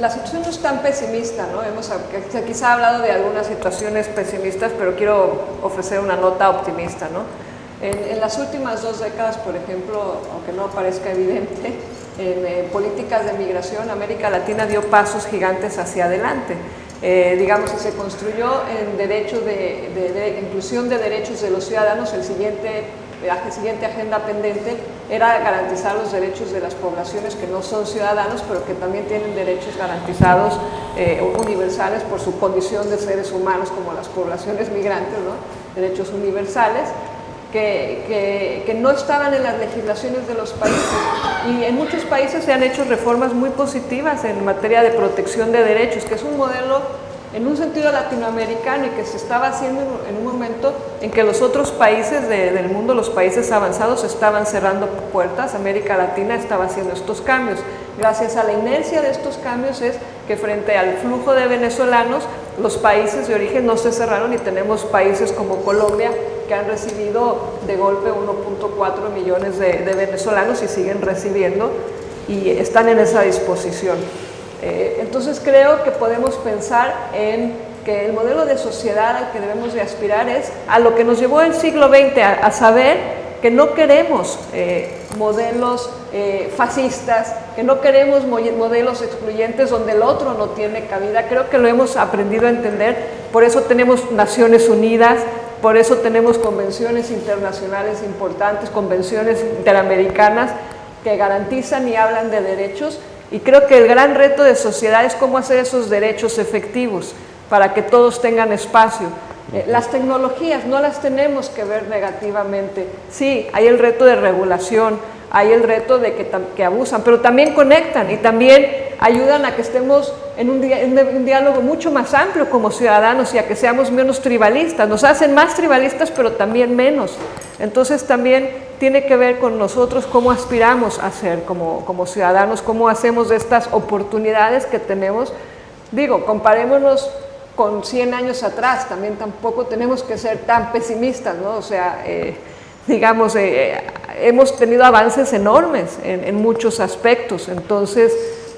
La situación no es tan pesimista, ¿no? Quizá ha hablado de algunas situaciones pesimistas, pero quiero ofrecer una nota optimista, ¿no? En las últimas 2 décadas, por ejemplo, aunque no parezca evidente, en políticas de migración, América Latina dio pasos gigantes hacia adelante. Digamos que se construyó en derechos de inclusión de derechos de los ciudadanos. La siguiente agenda pendiente era garantizar los derechos de las poblaciones que no son ciudadanos, pero que también tienen derechos garantizados universales por su condición de seres humanos, como las poblaciones migrantes, ¿no? Derechos universales que no estaban en las legislaciones de los países, y en muchos países se han hecho reformas muy positivas en materia de protección de derechos, que es un modelo en un sentido latinoamericano y que se estaba haciendo en un momento en que los otros países del mundo, los países avanzados, estaban cerrando puertas. América Latina estaba haciendo estos cambios. Gracias a la inercia de estos cambios es que frente al flujo de venezolanos, los países de origen no se cerraron, y tenemos países como Colombia que han recibido de golpe 1.4 millones de venezolanos y siguen recibiendo y están en esa disposición. Entonces creo que podemos pensar en que el modelo de sociedad al que debemos de aspirar es a lo que nos llevó el siglo XX, a saber que no queremos modelos fascistas, que no queremos modelos excluyentes donde el otro no tiene cabida. Creo que lo hemos aprendido a entender, por eso tenemos Naciones Unidas, por eso tenemos convenciones internacionales importantes, convenciones interamericanas que garantizan y hablan de derechos. Y creo que el gran reto de sociedad es cómo hacer esos derechos efectivos para que todos tengan espacio. Las tecnologías no las tenemos que ver negativamente. Sí, hay el reto de regulación, hay el reto de que abusan, pero también conectan y también ayudan a que estemos en un diálogo mucho más amplio como ciudadanos y a que seamos menos tribalistas. Nos hacen más tribalistas, pero también menos. Entonces también tiene que ver con nosotros cómo aspiramos a ser como ciudadanos, cómo hacemos de estas oportunidades que tenemos. Digo, comparémonos con 100 años atrás, también tampoco tenemos que ser tan pesimistas, ¿no? O sea, digamos, hemos tenido avances enormes en muchos aspectos. Entonces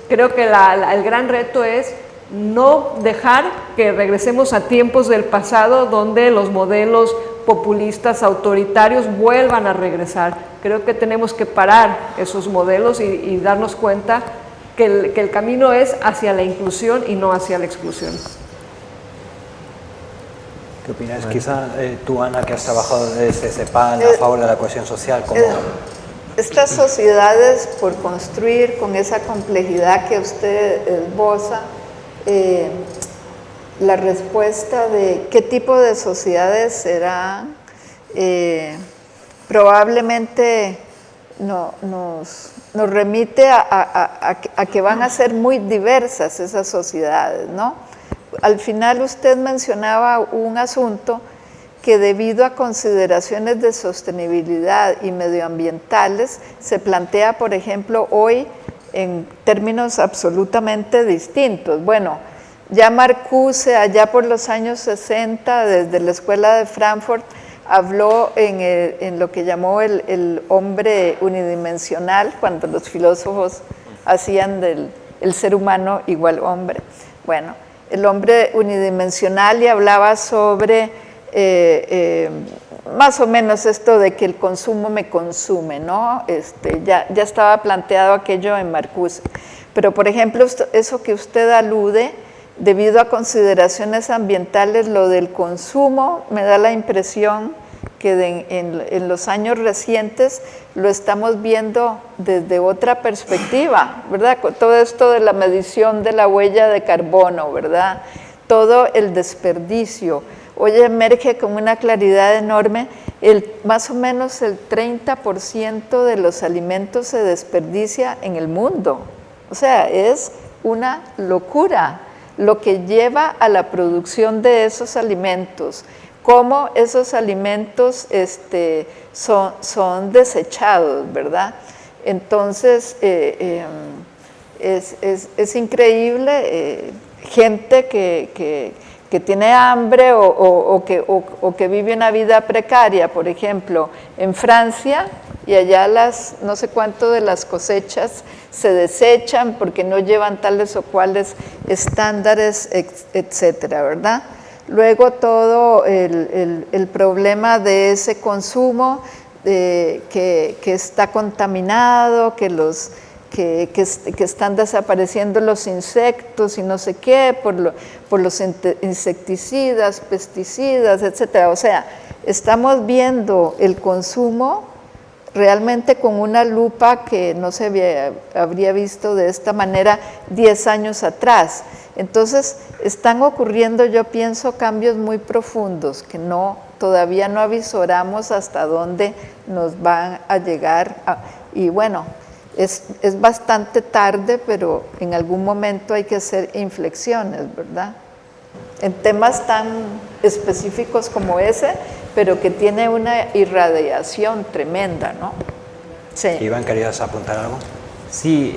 creo que el gran reto es no dejar que regresemos a tiempos del pasado donde los modelos populistas, autoritarios vuelvan a regresar. Creo que tenemos que parar esos modelos y darnos cuenta que el camino es hacia la inclusión y no hacia la exclusión. ¿Qué opinas? Quizá tú, Ana, que has trabajado desde CEPAL a favor de la cohesión social, ¿cómo? Estas sociedades, por construir con esa complejidad que usted esboza, la respuesta de qué tipo de sociedades serán, probablemente nos remite a que van a ser muy diversas esas sociedades, ¿no? Al final usted mencionaba un asunto que debido a consideraciones de sostenibilidad y medioambientales se plantea, por ejemplo, hoy en términos absolutamente distintos. Bueno, ya Marcuse, allá por los años 60, desde la Escuela de Frankfurt, habló en lo que llamó el hombre unidimensional, cuando los filósofos hacían del ser humano igual hombre. Bueno, el hombre unidimensional, y hablaba sobre más o menos esto de que el consumo me consume, ¿no? Ya estaba planteado aquello en Marcuse. Pero, por ejemplo, eso que usted alude, debido a consideraciones ambientales, lo del consumo, me da la impresión que en los años recientes lo estamos viendo desde otra perspectiva, ¿verdad? Todo esto de la medición de la huella de carbono, ¿verdad? Todo el desperdicio. Hoy emerge con una claridad enorme, más o menos el 30% de los alimentos se desperdicia en el mundo. O sea, es una locura lo que lleva a la producción de esos alimentos, cómo esos alimentos son desechados, ¿verdad? Entonces, es increíble, gente que tiene hambre o que vive una vida precaria, por ejemplo, en Francia, y allá no sé cuánto de las cosechas se desechan porque no llevan tales o cuales estándares, etcétera, ¿verdad? Luego todo el problema de ese consumo que está contaminado, que están desapareciendo los insectos y no sé qué, por los insecticidas, pesticidas, etcétera. O sea, estamos viendo el consumo realmente con una lupa que no se habría visto de esta manera 10 años atrás. Entonces, están ocurriendo, yo pienso, cambios muy profundos que todavía no avisoramos hasta dónde nos van a llegar. Y bueno, es bastante tarde, pero en algún momento hay que hacer inflexiones, ¿verdad? En temas tan específicos como ese, pero que tiene una irradiación tremenda, ¿no? Sí. Iván, ¿querías apuntar algo? Sí,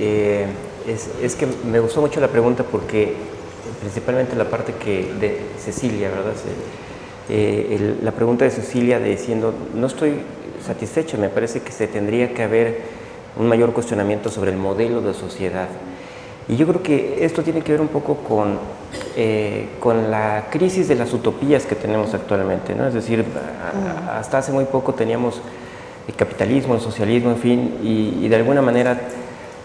es que me gustó mucho la pregunta porque principalmente la parte de Cecilia, ¿verdad? La pregunta de Cecilia diciendo, no estoy satisfecha, me parece que se tendría que haber un mayor cuestionamiento sobre el modelo de sociedad. Y yo creo que esto tiene que ver un poco con la crisis de las utopías que tenemos actualmente, ¿no? Es decir, hasta hace muy poco teníamos el capitalismo, el socialismo, en fin, y de alguna manera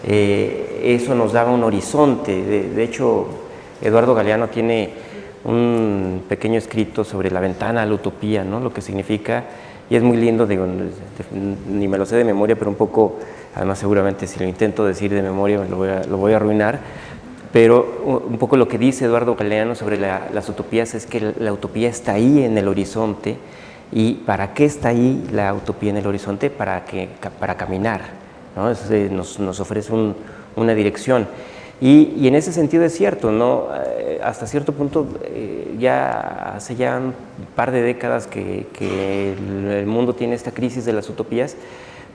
eso nos daba un horizonte. De hecho, Eduardo Galeano tiene un pequeño escrito sobre la ventana a la utopía, ¿no? Lo que significa, y es muy lindo, digo, ni me lo sé de memoria, pero un poco, además seguramente si lo intento decir de memoria lo voy a arruinar, pero un poco lo que dice Eduardo Galeano sobre las utopías es que la utopía está ahí en el horizonte. ¿Y para qué está ahí la utopía en el horizonte? Para caminar, ¿no? Nos ofrece una dirección. Y en ese sentido es cierto, ¿no? Hasta cierto punto, hace ya un par de décadas que el mundo tiene esta crisis de las utopías,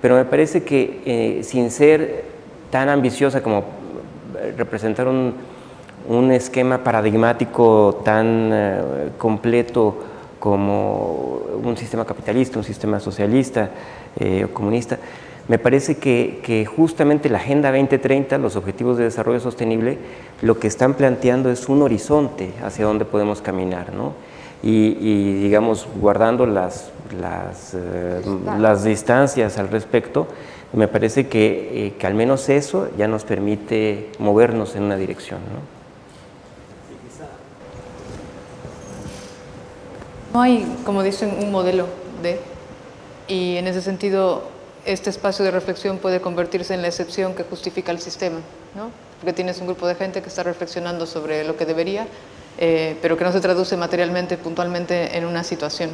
pero me parece que sin ser tan ambiciosa como representar un esquema paradigmático tan completo como un sistema capitalista, un sistema socialista o comunista, me parece que justamente la Agenda 2030, los Objetivos de Desarrollo Sostenible, lo que están planteando es un horizonte hacia donde podemos caminar, ¿no? Y digamos, guardando las distancias al respecto, me parece que al menos eso ya nos permite movernos en una dirección, ¿no? No hay, como dicen, un modelo y en ese sentido este espacio de reflexión puede convertirse en la excepción que justifica el sistema, ¿no? Porque tienes un grupo de gente que está reflexionando sobre lo que debería, pero que no se traduce materialmente, puntualmente en una situación.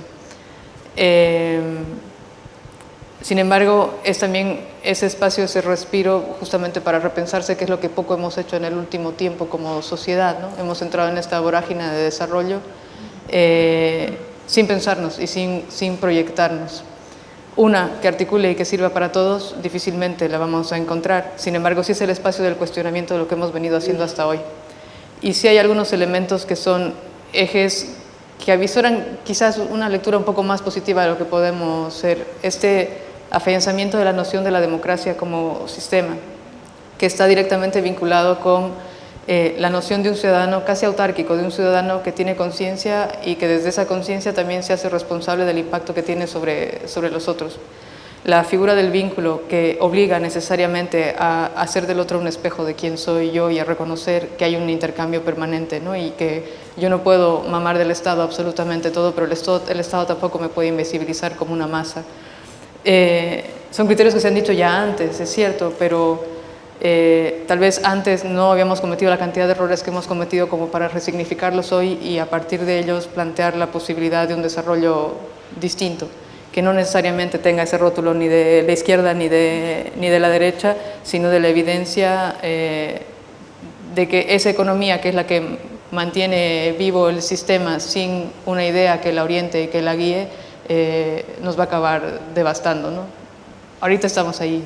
Sin embargo, es también ese espacio, ese respiro, justamente para repensarse qué es lo que poco hemos hecho en el último tiempo como sociedad, ¿no? Hemos entrado en esta vorágine de desarrollo sin pensarnos y sin proyectarnos. Una que articule y que sirva para todos, difícilmente la vamos a encontrar. Sin embargo, sí es el espacio del cuestionamiento de lo que hemos venido haciendo hasta hoy. Y sí hay algunos elementos que son ejes que avisoran quizás una lectura un poco más positiva de lo que podemos ser. Este afianzamiento de la noción de la democracia como sistema, que está directamente vinculado con la noción de un ciudadano casi autárquico, de un ciudadano que tiene conciencia y que desde esa conciencia también se hace responsable del impacto que tiene sobre los otros. La figura del vínculo que obliga necesariamente a hacer del otro un espejo de quién soy yo y a reconocer que hay un intercambio permanente, ¿no? Y que yo no puedo mamar del Estado absolutamente todo, pero el Estado tampoco me puede invisibilizar como una masa. Son criterios que se han dicho ya antes, es cierto, pero tal vez antes no habíamos cometido la cantidad de errores que hemos cometido como para resignificarlos hoy y a partir de ellos plantear la posibilidad de un desarrollo distinto, que no necesariamente tenga ese rótulo ni de la izquierda ni de la derecha, sino de la evidencia de que esa economía, que es la que mantiene vivo el sistema sin una idea que la oriente y que la guíe, nos va a acabar devastando, ¿no? Ahorita estamos ahí.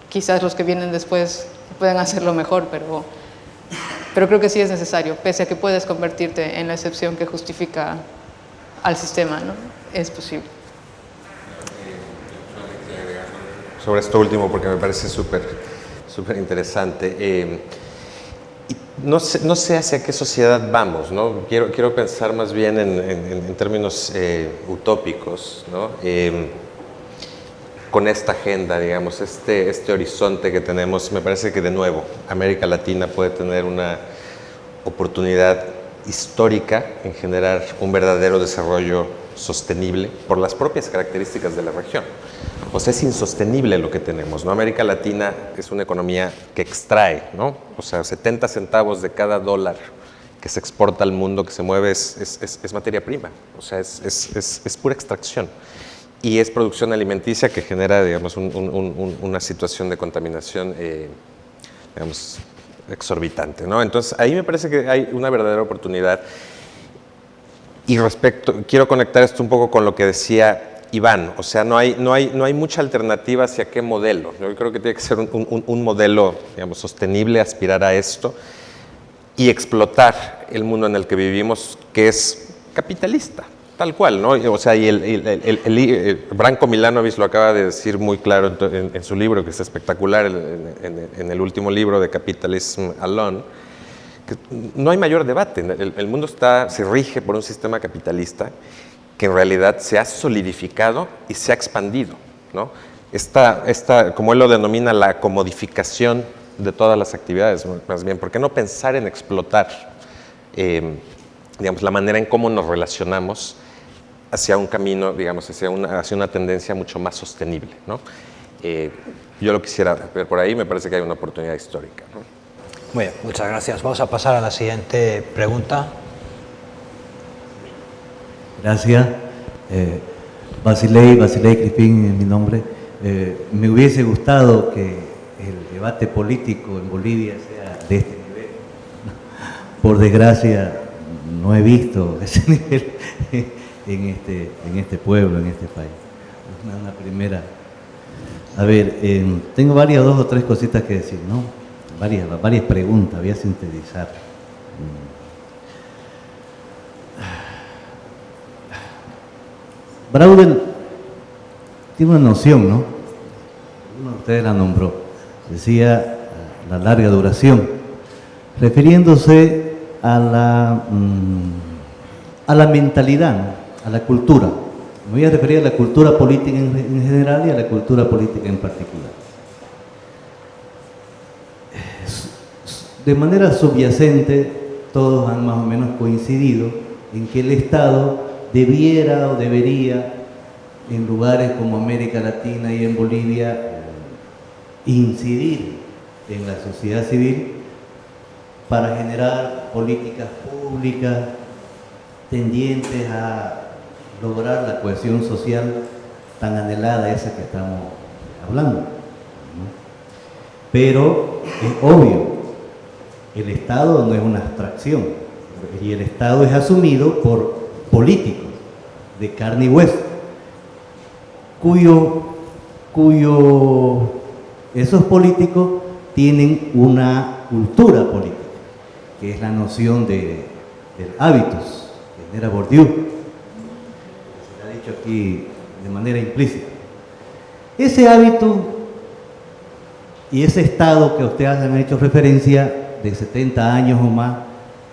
Quizás los que vienen después puedan hacerlo mejor, pero creo que sí es necesario, pese a que puedes convertirte en la excepción que justifica al sistema, ¿no? Es posible. Sobre esto último, porque me parece súper interesante. No sé hacia qué sociedad vamos, ¿no? Quiero pensar más bien en términos utópicos, ¿no? Con esta agenda, digamos, este horizonte que tenemos, me parece que de nuevo América Latina puede tener una oportunidad histórica en generar un verdadero desarrollo sostenible por las propias características de la región. O sea, es insostenible lo que tenemos, ¿no? América Latina es una economía que extrae, ¿no? O sea, 70 centavos de cada dólar que se exporta al mundo, que se mueve, es materia prima. O sea, es pura extracción. Y es producción alimenticia que genera, digamos, una situación de contaminación, digamos, exorbitante, ¿no? Entonces, ahí me parece que hay una verdadera oportunidad. Y quiero conectar esto un poco con lo que decía Iván, o sea, no hay mucha alternativa hacia qué modelo. Yo creo que tiene que ser un modelo, digamos, sostenible, aspirar a esto y explotar el mundo en el que vivimos, que es capitalista. Tal cual, ¿no? O sea, y Branko Milanovic lo acaba de decir muy claro en su libro, que es espectacular, en el último libro de Capitalism Alone, que no hay mayor debate. El mundo se rige por un sistema capitalista que en realidad se ha solidificado y se ha expandido, ¿no? Como él lo denomina, la comodificación de todas las actividades, más bien. ¿Por qué no pensar en explotar, digamos, la manera en cómo nos relacionamos hacia un camino, digamos, hacia una tendencia mucho más sostenible, ¿no? Yo lo quisiera ver por ahí, me parece que hay una oportunidad histórica, ¿no? Muy bien, muchas gracias. Vamos a pasar a la siguiente pregunta. Gracias. Basilei Crispín es mi nombre. Me hubiese gustado que el debate político en Bolivia sea de este nivel. Por desgracia, no he visto ese nivel en este pueblo, en este país. Una primera. A ver, tengo dos o tres cositas que decir, ¿no? Varias preguntas, voy a sintetizar. Braudel tiene una noción, ¿no? Uno de ustedes la nombró. Decía la larga duración, refiriéndose a la mentalidad, ¿no? A la cultura. Me voy a referir a la cultura política en general y a la cultura política en particular. De manera subyacente, todos han más o menos coincidido en que el Estado debiera o debería, en lugares como América Latina y en Bolivia, incidir en la sociedad civil para generar políticas públicas tendientes a lograr la cohesión social tan anhelada esa que estamos hablando, ¿no? Pero es obvio, el Estado no es una abstracción, y el Estado es asumido por políticos de carne y hueso, esos políticos tienen una cultura política, que es la noción del hábitus, que genera Bourdieu, que se ha dicho aquí de manera implícita. Ese hábito y ese estado que ustedes han hecho referencia, de 70 años o más,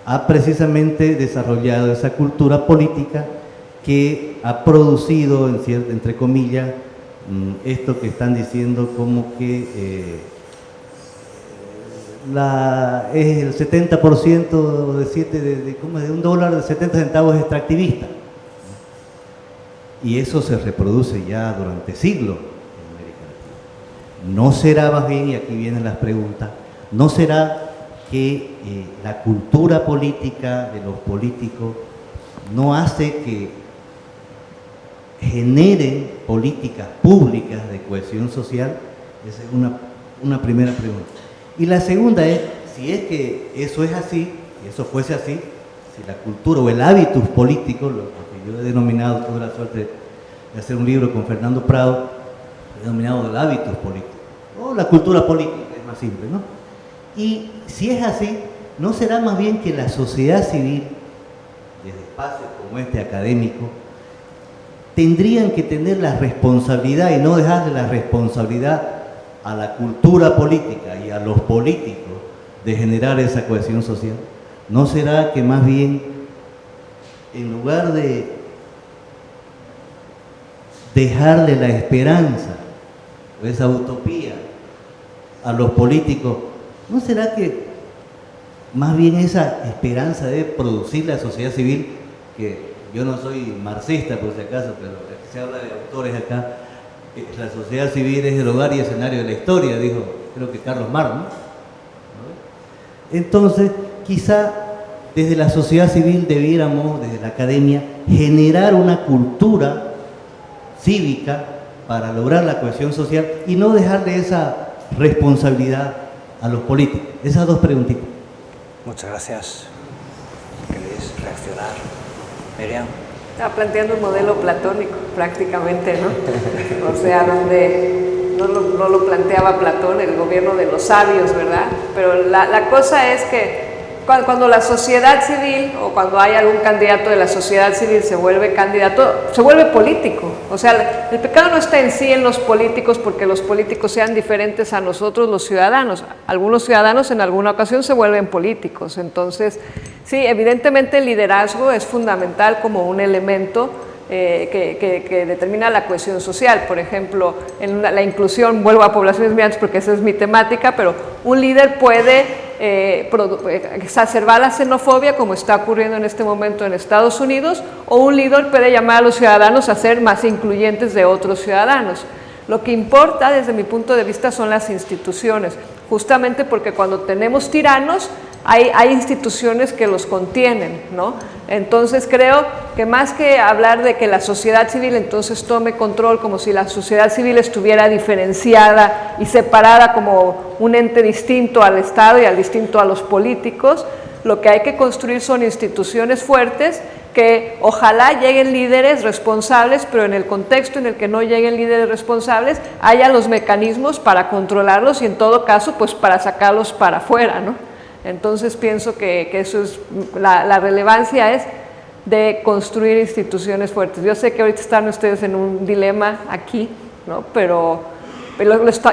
ha precisamente desarrollado esa cultura política que ha producido, entre comillas, esto que están diciendo como que es el 70% de $1 de 70 centavos extractivista. Y eso se reproduce ya durante siglos en América Latina. ¿No será más bien, y aquí vienen las preguntas, no será que la cultura política de los políticos no hace que generen políticas públicas de cohesión social? Esa es una primera pregunta. Y la segunda es, si es que eso es así, si eso fuese así, si la cultura o el hábitus político, lo que yo he denominado, tuve la suerte de hacer un libro con Fernando Prado, he denominado el hábitus político, o la cultura política, es más simple, ¿no? Y si es así, ¿no será más bien que la sociedad civil, desde espacios como este académico, tendrían que tener la responsabilidad y no dejarle la responsabilidad a la cultura política y a los políticos de generar esa cohesión social? ¿No será que más bien, en lugar de dejarle la esperanza o esa utopía a los políticos, no será que más bien esa esperanza debe producir la sociedad civil? Que yo no soy marxista por si acaso, pero se habla de autores acá. La sociedad civil es el hogar y escenario de la historia, dijo, creo que Carlos Marx, ¿no? Entonces, quizá desde la sociedad civil debiéramos, desde la academia, generar una cultura cívica para lograr la cohesión social y no dejarle esa responsabilidad a los políticos. Esas dos preguntitas. Muchas gracias. ¿Queréis reaccionar? Miriam. Está planteando un modelo platónico prácticamente, ¿no? O sea, donde no lo planteaba Platón, el gobierno de los sabios, ¿verdad? Pero la cosa es que cuando la sociedad civil o cuando hay algún candidato de la sociedad civil se vuelve candidato, se vuelve político. O sea, el pecado no está en sí en los políticos porque los políticos sean diferentes a nosotros los ciudadanos. Algunos ciudadanos en alguna ocasión se vuelven políticos. Entonces, sí, evidentemente el liderazgo es fundamental como un elemento que determina la cohesión social. Por ejemplo, en la inclusión, vuelvo a poblaciones migrantes porque esa es mi temática, pero un líder puede exacerbar la xenofobia como está ocurriendo en este momento en Estados Unidos, o un líder puede llamar a los ciudadanos a ser más incluyentes de otros ciudadanos. Lo que importa desde mi punto de vista son las instituciones, justamente porque cuando tenemos tiranos hay instituciones que los contienen, ¿no? Entonces creo que más que hablar de que la sociedad civil entonces tome control como si la sociedad civil estuviera diferenciada y separada como un ente distinto al Estado y distinto a los políticos, lo que hay que construir son instituciones fuertes que ojalá lleguen líderes responsables, pero en el contexto en el que no lleguen líderes responsables, haya los mecanismos para controlarlos y en todo caso, pues para sacarlos para afuera, ¿no? Entonces pienso que eso es, la relevancia es de construir instituciones fuertes. Yo sé que ahorita están ustedes en un dilema aquí, ¿no? Pero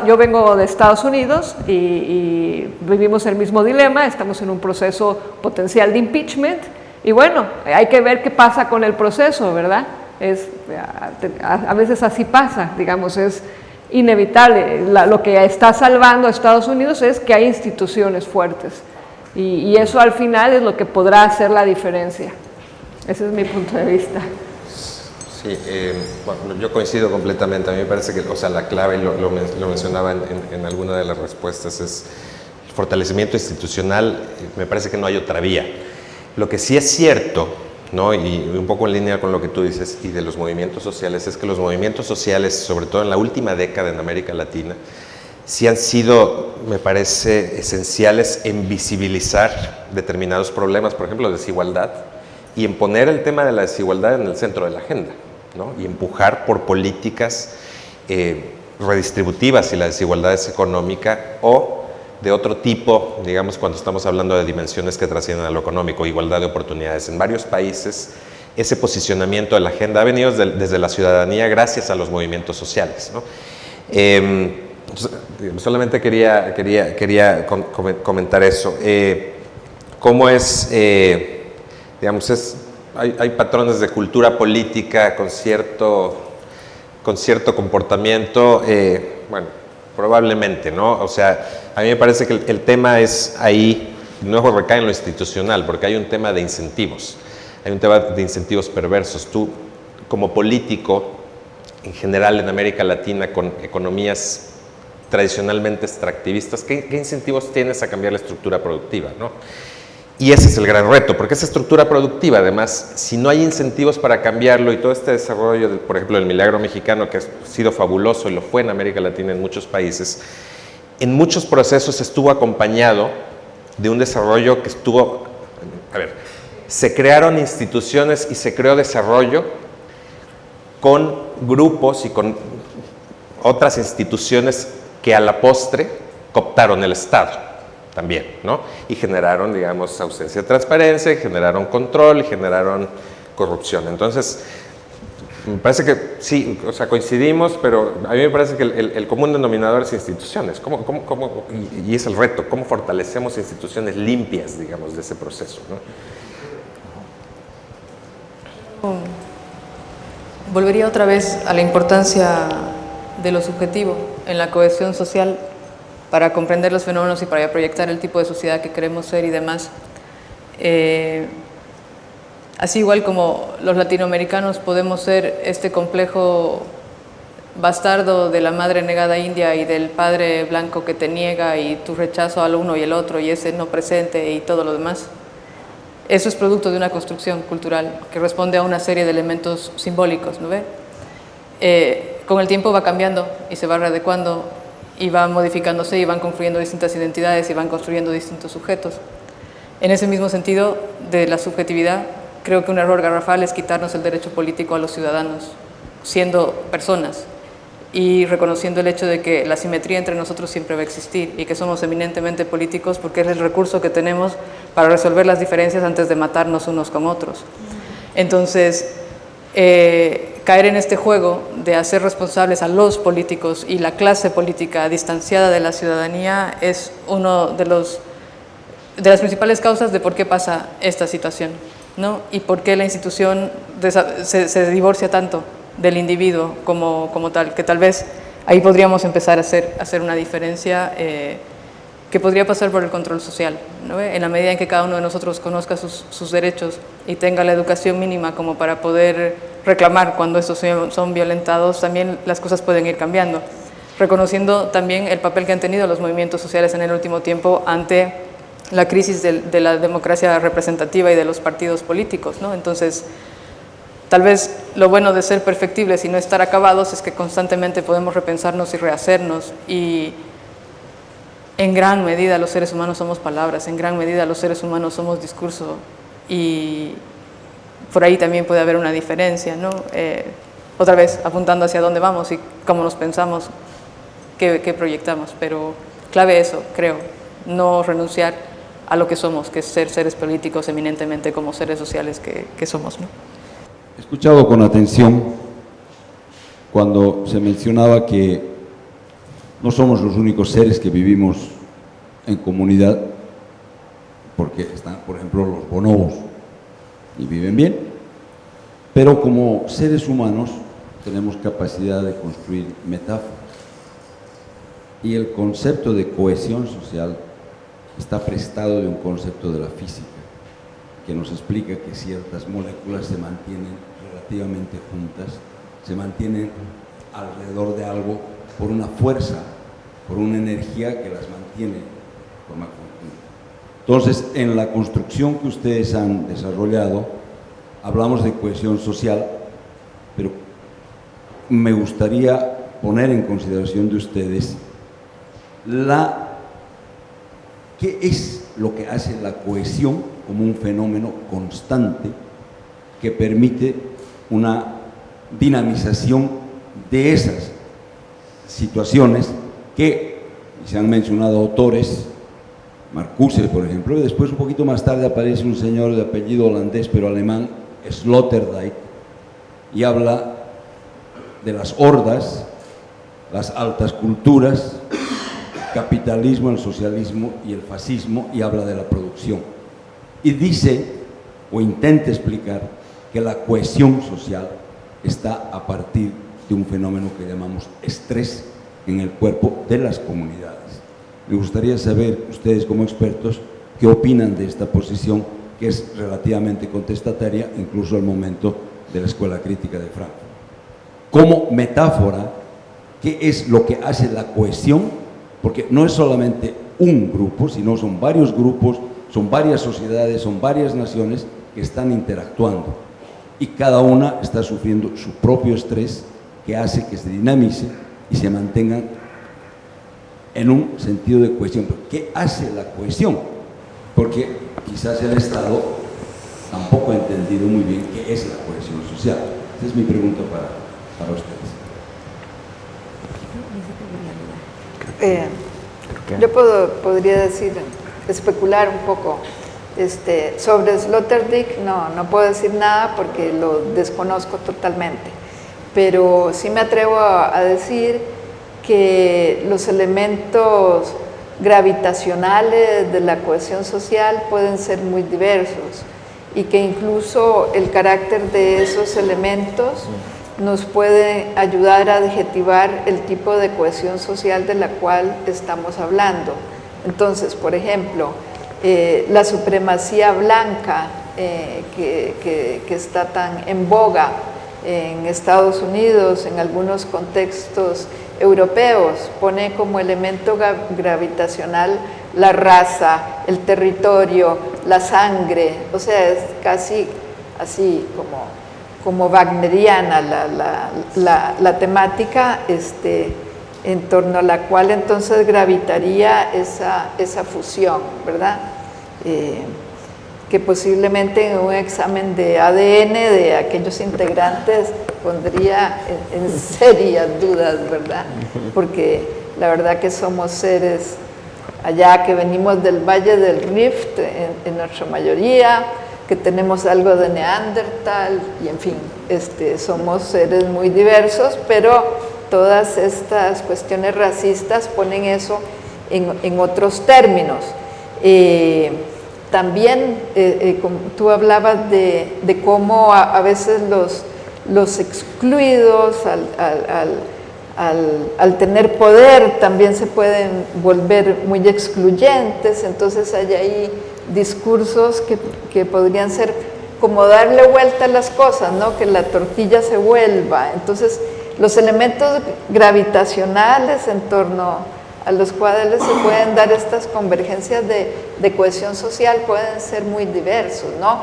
yo vengo de Estados Unidos y vivimos el mismo dilema, estamos en un proceso potencial de impeachment y bueno, hay que ver qué pasa con el proceso, ¿verdad? A veces así pasa, digamos, es inevitable. Lo que está salvando a Estados Unidos es que hay instituciones fuertes. Y eso al final es lo que podrá hacer la diferencia. Ese es mi punto de vista. Sí, bueno, yo coincido completamente. A mí me parece que, o sea, la clave, lo mencionaba en alguna de las respuestas, es el fortalecimiento institucional. Me parece que no hay otra vía. Lo que sí es cierto ¿no? Y un poco en línea con lo que tú dices, y de los movimientos sociales, es que los movimientos sociales, sobre todo en la última década en América Latina, sí han sido, me parece, esenciales en visibilizar determinados problemas, por ejemplo, desigualdad, y en poner el tema de la desigualdad en el centro de la agenda, ¿no? Y empujar por políticas redistributivas si la desigualdad es económica o de otro tipo, digamos, cuando estamos hablando de dimensiones que trascienden a lo económico, igualdad de oportunidades. En varios países ese posicionamiento de la agenda ha venido desde la ciudadanía gracias a los movimientos sociales, ¿no? Solamente quería comentar eso. ¿Cómo es, digamos, hay patrones de cultura política con cierto comportamiento? Bueno, probablemente, ¿no? O sea, a mí me parece que el tema es ahí, no recae en lo institucional, porque hay un tema de incentivos, hay un tema de incentivos perversos. Tú, como político, en general en América Latina, con economías tradicionalmente extractivistas, ¿qué incentivos tienes a cambiar la estructura productiva, ¿no? Y ese es el gran reto, porque esa estructura productiva, además, si no hay incentivos para cambiarlo, y todo este desarrollo, por ejemplo, del milagro mexicano, que ha sido fabuloso y lo fue en América Latina en muchos países, en muchos procesos estuvo acompañado de un desarrollo que estuvo, se crearon instituciones y se creó desarrollo con grupos y con otras instituciones que a la postre cooptaron el Estado también, ¿no? Y generaron, digamos, ausencia de transparencia, y generaron control, y generaron corrupción. Entonces, me parece que sí, o sea, coincidimos, pero a mí me parece que el común denominador es instituciones. Y es el reto, ¿cómo fortalecemos instituciones limpias, digamos, de ese proceso, ¿no? Volvería otra vez a la importancia de lo subjetivo en la cohesión social para comprender los fenómenos y para proyectar el tipo de sociedad que queremos ser y demás. Así igual como los latinoamericanos podemos ser este complejo bastardo de la madre negada india y del padre blanco que te niega y tu rechazo al uno y el otro y ese no presente y todo lo demás. Eso es producto de una construcción cultural que responde a una serie de elementos simbólicos, ¿no ve? Con el tiempo va cambiando y se va readecuando y va modificándose y van confluyendo distintas identidades y van construyendo distintos sujetos. En ese mismo sentido de la subjetividad, creo que un error garrafal es quitarnos el derecho político a los ciudadanos, siendo personas y reconociendo el hecho de que la simetría entre nosotros siempre va a existir y que somos eminentemente políticos porque es el recurso que tenemos para resolver las diferencias antes de matarnos unos con otros. Entonces, caer en este juego de hacer responsables a los políticos y la clase política distanciada de la ciudadanía es uno de las principales causas de por qué pasa esta situación, ¿no? Y por qué la institución se divorcia tanto del individuo como tal, que tal vez ahí podríamos empezar a hacer una diferencia que podría pasar por el control social, ¿no? En la medida en que cada uno de nosotros conozca sus derechos y tenga la educación mínima como para poder reclamar cuando estos son violentados, también las cosas pueden ir cambiando, reconociendo también el papel que han tenido los movimientos sociales en el último tiempo ante la crisis de la democracia representativa y de los partidos políticos, ¿no? Entonces, tal vez lo bueno de ser perfectibles y no estar acabados es que constantemente podemos repensarnos y rehacernos y en gran medida los seres humanos somos palabras, en gran medida los seres humanos somos discurso y por ahí también puede haber una diferencia, ¿no? Otra vez apuntando hacia dónde vamos y cómo nos pensamos, qué proyectamos, pero clave eso, creo, no renunciar a lo que somos, que es ser seres políticos eminentemente como seres sociales que somos, ¿no? He escuchado con atención cuando se mencionaba que no somos los únicos seres que vivimos en comunidad, porque están, por ejemplo, los bonobos y viven bien, pero como seres humanos tenemos capacidad de construir metáforas y el concepto de cohesión social está prestado de un concepto de la física que nos explica que ciertas moléculas se mantienen relativamente juntas, se mantienen alrededor de algo por una fuerza, por una energía que las mantiene de forma continua. Entonces, en la construcción que ustedes han desarrollado, hablamos de cohesión social, pero me gustaría poner en consideración de ustedes qué es lo que hace la cohesión como un fenómeno constante que permite una dinamización de esas situaciones que se han mencionado autores, Marcuse, por ejemplo, y después un poquito más tarde aparece un señor de apellido holandés pero alemán, Sloterdijk, y habla de las hordas, las altas culturas, capitalismo, el socialismo y el fascismo, y habla de la producción. Y dice, o intenta explicar, que la cohesión social está a partir de un fenómeno que llamamos estrés en el cuerpo de las comunidades. Me gustaría saber, ustedes como expertos, qué opinan de esta posición, que es relativamente contestataria, incluso al momento de la Escuela Crítica de Frankfurt. Como metáfora, ¿qué es lo que hace la cohesión? Porque no es solamente un grupo, sino son varios grupos, son varias sociedades, son varias naciones que están interactuando. Y cada una está sufriendo su propio estrés que hace que se dinamice y se mantengan en un sentido de cohesión. ¿Pero qué hace la cohesión? Porque quizás el Estado tampoco ha entendido muy bien qué es la cohesión social. Esa es mi pregunta para ustedes. Yo podría decir, especular un poco sobre Sloterdijk. No puedo decir nada porque lo desconozco totalmente, pero sí me atrevo a decir que los elementos gravitacionales de la cohesión social pueden ser muy diversos y que incluso el carácter de esos elementos nos puede ayudar a adjetivar el tipo de cohesión social de la cual estamos hablando. Entonces, por ejemplo, la supremacía blanca que está tan en boga en Estados Unidos, en algunos contextos europeos, pone como elemento gravitacional la raza, el territorio, la sangre, o sea, es casi así como wagneriana la temática en torno a la cual entonces gravitaría esa fusión, ¿verdad? Que posiblemente en un examen de ADN de aquellos integrantes pondría en serias dudas, ¿verdad? Porque la verdad que somos seres allá que venimos del Valle del Rift en nuestra mayoría, que tenemos algo de Neandertal y en fin, somos seres muy diversos, pero todas estas cuestiones racistas ponen eso en otros términos. También como tú hablabas de cómo a veces los excluidos al tener poder también se pueden volver muy excluyentes, entonces hay ahí discursos que podrían ser como darle vuelta a las cosas, ¿no? Que la tortilla se vuelva. Entonces los elementos gravitacionales en torno a los cuales se pueden dar estas convergencias de cohesión social pueden ser muy diversos, ¿no?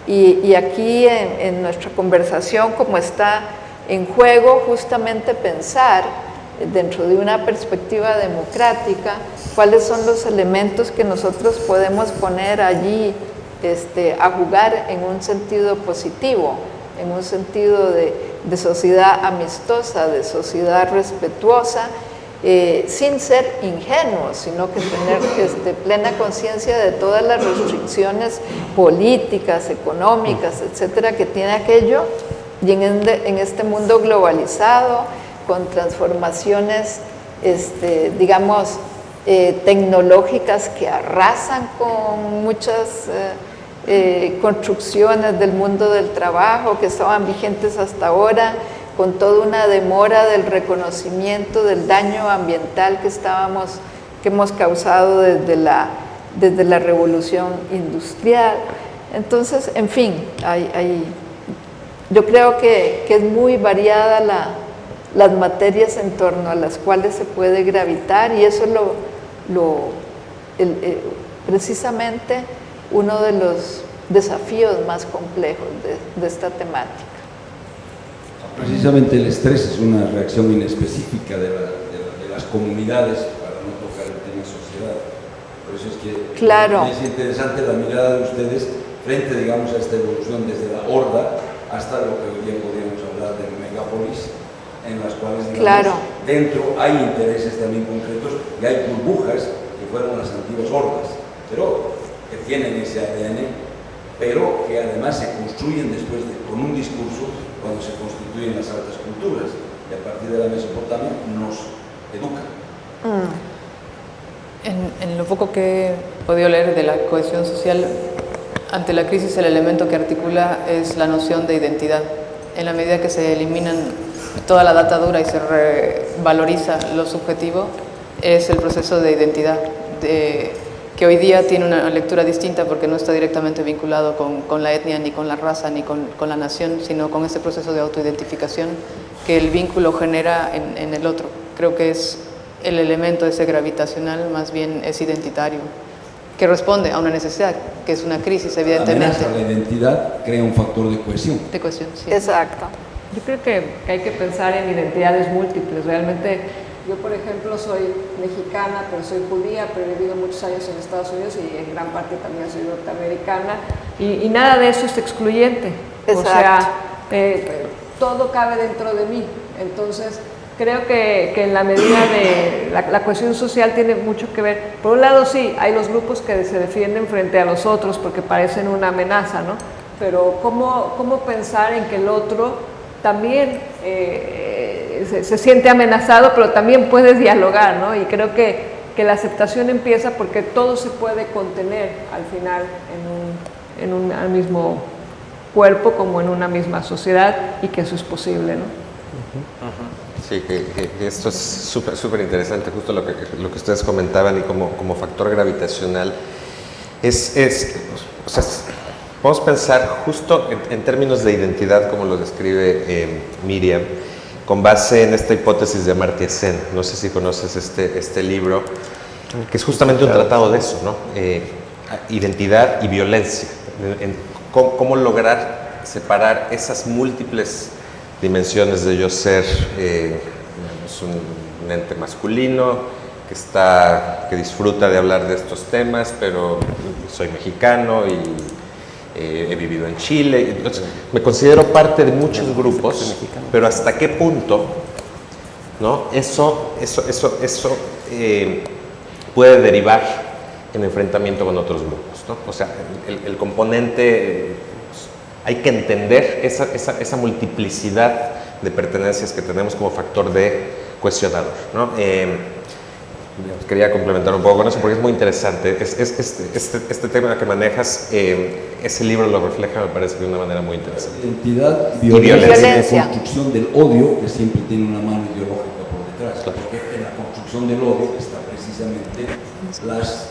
Y aquí en nuestra conversación, como está en juego justamente pensar dentro de una perspectiva democrática cuáles son los elementos que nosotros podemos poner allí a jugar en un sentido positivo, en un sentido de sociedad amistosa, de sociedad respetuosa, sin ser ingenuos, sino que tener plena conciencia de todas las restricciones políticas, económicas, etcétera, que tiene aquello, y en este mundo globalizado, con transformaciones, digamos, tecnológicas que arrasan con muchas construcciones del mundo del trabajo que estaban vigentes hasta ahora, con toda una demora del reconocimiento del daño ambiental que hemos causado desde la revolución industrial. Entonces, en fin, yo creo que es muy variada las materias en torno a las cuales se puede gravitar, y eso es precisamente uno de los desafíos más complejos de esta temática. Precisamente el estrés es una reacción inespecífica de las comunidades para no tocar el tema sociedad. Por eso es que claro, es interesante la mirada de ustedes frente, digamos, a esta evolución desde la horda hasta lo que hoy día podríamos hablar de megápolis, en las cuales, digamos, claro, dentro hay intereses también concretos y hay burbujas que fueron las antiguas hordas, pero que tienen ese ADN, pero que además se construyen después con un discurso cuando se constituyen las altas culturas, y a partir de la Mesopotamia nos educan. En lo poco que he podido leer de la cohesión social, ante la crisis el elemento que articula es la noción de identidad. En la medida que se eliminan toda la data dura y se revaloriza lo subjetivo, es el proceso de identidad, que hoy día tiene una lectura distinta porque no está directamente vinculado con la etnia, ni con la raza, ni con la nación, sino con ese proceso de autoidentificación que el vínculo genera en el otro. Creo que es el elemento ese gravitacional, más bien es identitario, que responde a una necesidad, que es una crisis, evidentemente. La identidad crea un factor de cohesión. De cohesión, sí. Exacto. Yo creo que hay que pensar en identidades múltiples. Realmente, yo por ejemplo soy mexicana, pero soy judía, pero he vivido muchos años en Estados Unidos y en gran parte también soy norteamericana, y nada de eso es excluyente. Exacto. O sea, todo cabe dentro de mí. Entonces, creo que en la medida de la cohesión social tiene mucho que ver. Por un lado, sí, hay los grupos que se defienden frente a los otros porque parecen una amenaza, ¿no? Pero ¿cómo pensar en que el otro también se siente amenazado, pero también puede dialogar, ¿no? Y creo que la aceptación empieza porque todo se puede contener al final en un mismo cuerpo como en una misma sociedad, y que eso es posible, ¿no? Sí, que esto es súper interesante, justo lo que ustedes comentaban, y como factor gravitacional o sea, podemos pensar justo en términos de identidad, como lo describe Miriam, con base en esta hipótesis de Amartya Sen. No sé si conoces este libro, que es justamente un tratado de eso, ¿no? Identidad y violencia. Cómo lograr separar esas múltiples dimensiones de yo ser un ente masculino que disfruta de hablar de estos temas, pero soy mexicano y he vivido en Chile. Entonces, me considero parte de muchos grupos, pero hasta qué punto, ¿no? Eso puede derivar en enfrentamiento con otros grupos, ¿no? O sea, el componente, hay que entender esa multiplicidad de pertenencias que tenemos como factor de cohesionador, ¿no? Quería complementar un poco con eso porque es muy interesante. Este tema que manejas, ese libro lo refleja, me parece, de una manera muy interesante. Identidad y violencia. La construcción del odio, que siempre tiene una mano ideológica por detrás, claro. Porque en la construcción del odio está precisamente las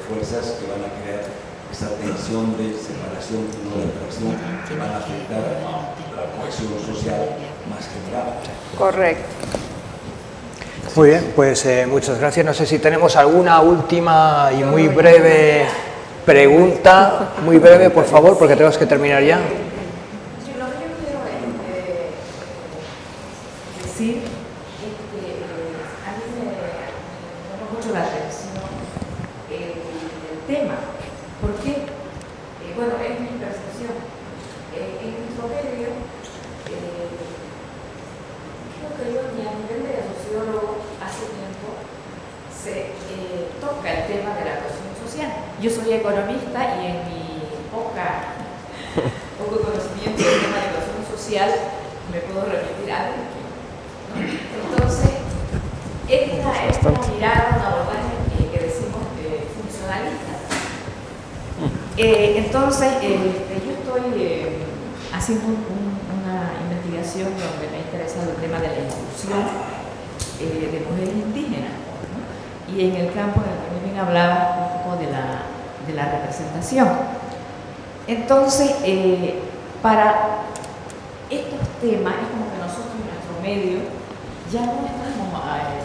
fuerzas que van a crear esa tensión de separación y no de atracción, que van a afectar a la cohesión social más general. Correcto. Muy bien, pues muchas gracias. No sé si tenemos alguna última y muy breve pregunta. Muy breve, por favor, porque tenemos que terminar ya. Lo que yo quiero decir es que a mí me llamó mucho la atención el tema. ¿Por qué? Bueno, es mi percepción. En nuestro medio, creo que yo ni a nivel de sociólogo hace tiempo se toca el tema de la cohesión social. Yo soy economista y en mi poco conocimiento del tema de cohesión social me puedo remitir a algo. Entonces, esta mirada, un abordaje que decimos funcionalista. Entonces, yo estoy haciendo una investigación donde me ha interesado el tema de la inclusión de mujeres indígenas, ¿no? Y en el campo en el que también hablaba un poco de la representación. Entonces, para estos temas es como que nosotros en nuestro medio ya no estamos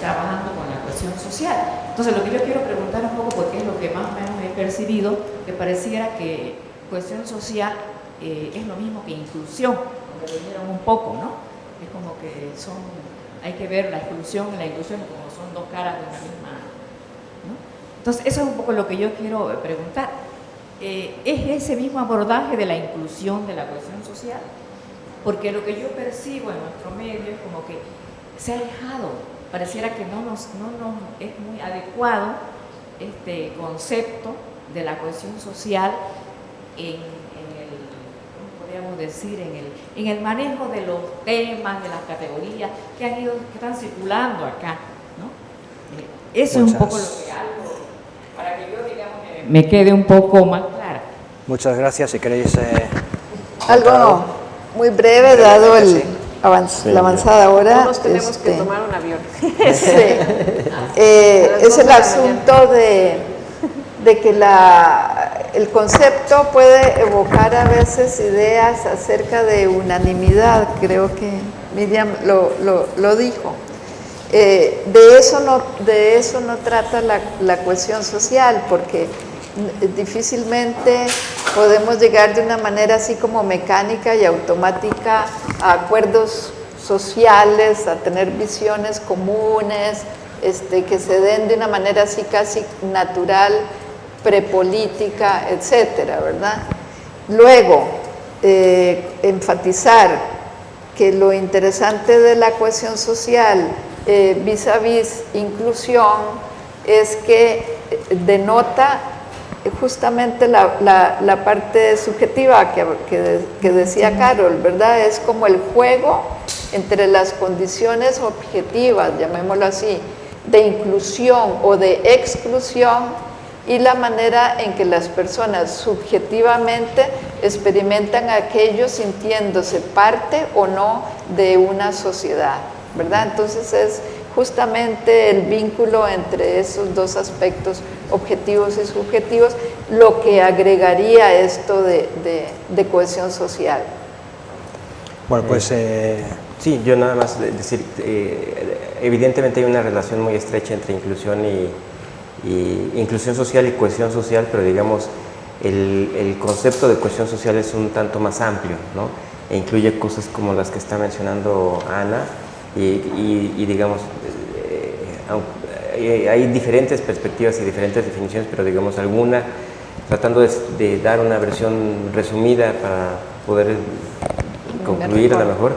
trabajando con la cohesión social. Entonces, lo que yo quiero preguntar un poco, porque es lo que más o menos he percibido, que pareciera que cohesión social es lo mismo que inclusión, como lo dijeron un poco, ¿no? Es como que hay que ver la exclusión y la inclusión como son dos caras de una misma, ¿no? Entonces, eso es un poco lo que yo quiero preguntar. ¿Es ese mismo abordaje de la inclusión de la cohesión social? Porque lo que yo percibo en nuestro medio es como que se ha alejado, pareciera que no nos es muy adecuado este concepto de la cohesión social podríamos decir, en el manejo de los temas, de las categorías que están circulando acá, ¿no? Eso es un poco lo que algo, para que yo, digamos, me quede un poco más clara. Muchas gracias. Si queréis... algo muy breve, dado la avanzada hora. Todos tenemos que tomar un avión. Sí. Es el asunto de que el concepto puede evocar a veces ideas acerca de unanimidad. Creo que Miriam lo dijo. De eso no trata la cohesión social, porque difícilmente podemos llegar de una manera así como mecánica y automática a acuerdos sociales, a tener visiones comunes, que se den de una manera así casi natural, prepolítica, etcétera, ¿verdad? Luego, enfatizar que lo interesante de la cohesión social vis a vis inclusión es que denota justamente la parte subjetiva que decía Carol, ¿verdad? Es como el juego entre las condiciones objetivas, llamémoslo así, de inclusión o de exclusión, y la manera en que las personas subjetivamente experimentan aquello sintiéndose parte o no de una sociedad, ¿verdad? Entonces es justamente el vínculo entre esos dos aspectos, objetivos y subjetivos, lo que agregaría esto de cohesión social. Bueno, pues... Sí, yo nada más decir, evidentemente hay una relación muy estrecha entre inclusión inclusión social y cohesión social, pero digamos, el concepto de cohesión social es un tanto más amplio, ¿no? E incluye cosas como las que está mencionando Ana, y digamos, hay diferentes perspectivas y diferentes definiciones, pero digamos alguna, tratando de dar una versión resumida para poder concluir a lo mejor,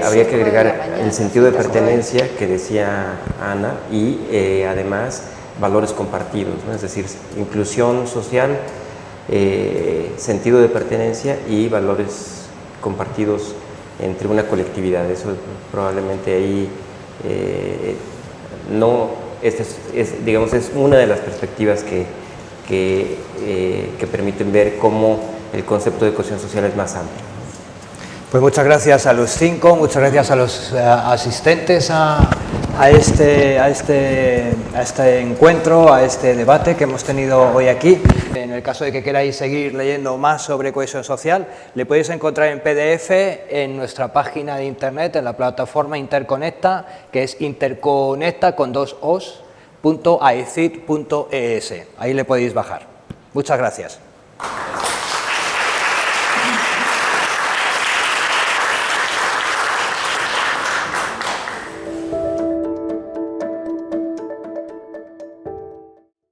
habría que agregar el sentido de pertenencia que decía Ana y además valores compartidos, ¿no? Es decir, inclusión social, sentido de pertenencia y valores compartidos entre una colectividad. Eso probablemente ahí digamos, es una de las perspectivas que permiten ver cómo el concepto de cohesión social es más amplio. Pues muchas gracias a los cinco, muchas gracias a los asistentes a este encuentro, a este debate que hemos tenido hoy aquí. En el caso de que queráis seguir leyendo más sobre cohesión social, le podéis encontrar en PDF en nuestra página de internet, en la plataforma Interconecta, que es interconecta.aecid.es. Ahí le podéis bajar. Muchas gracias.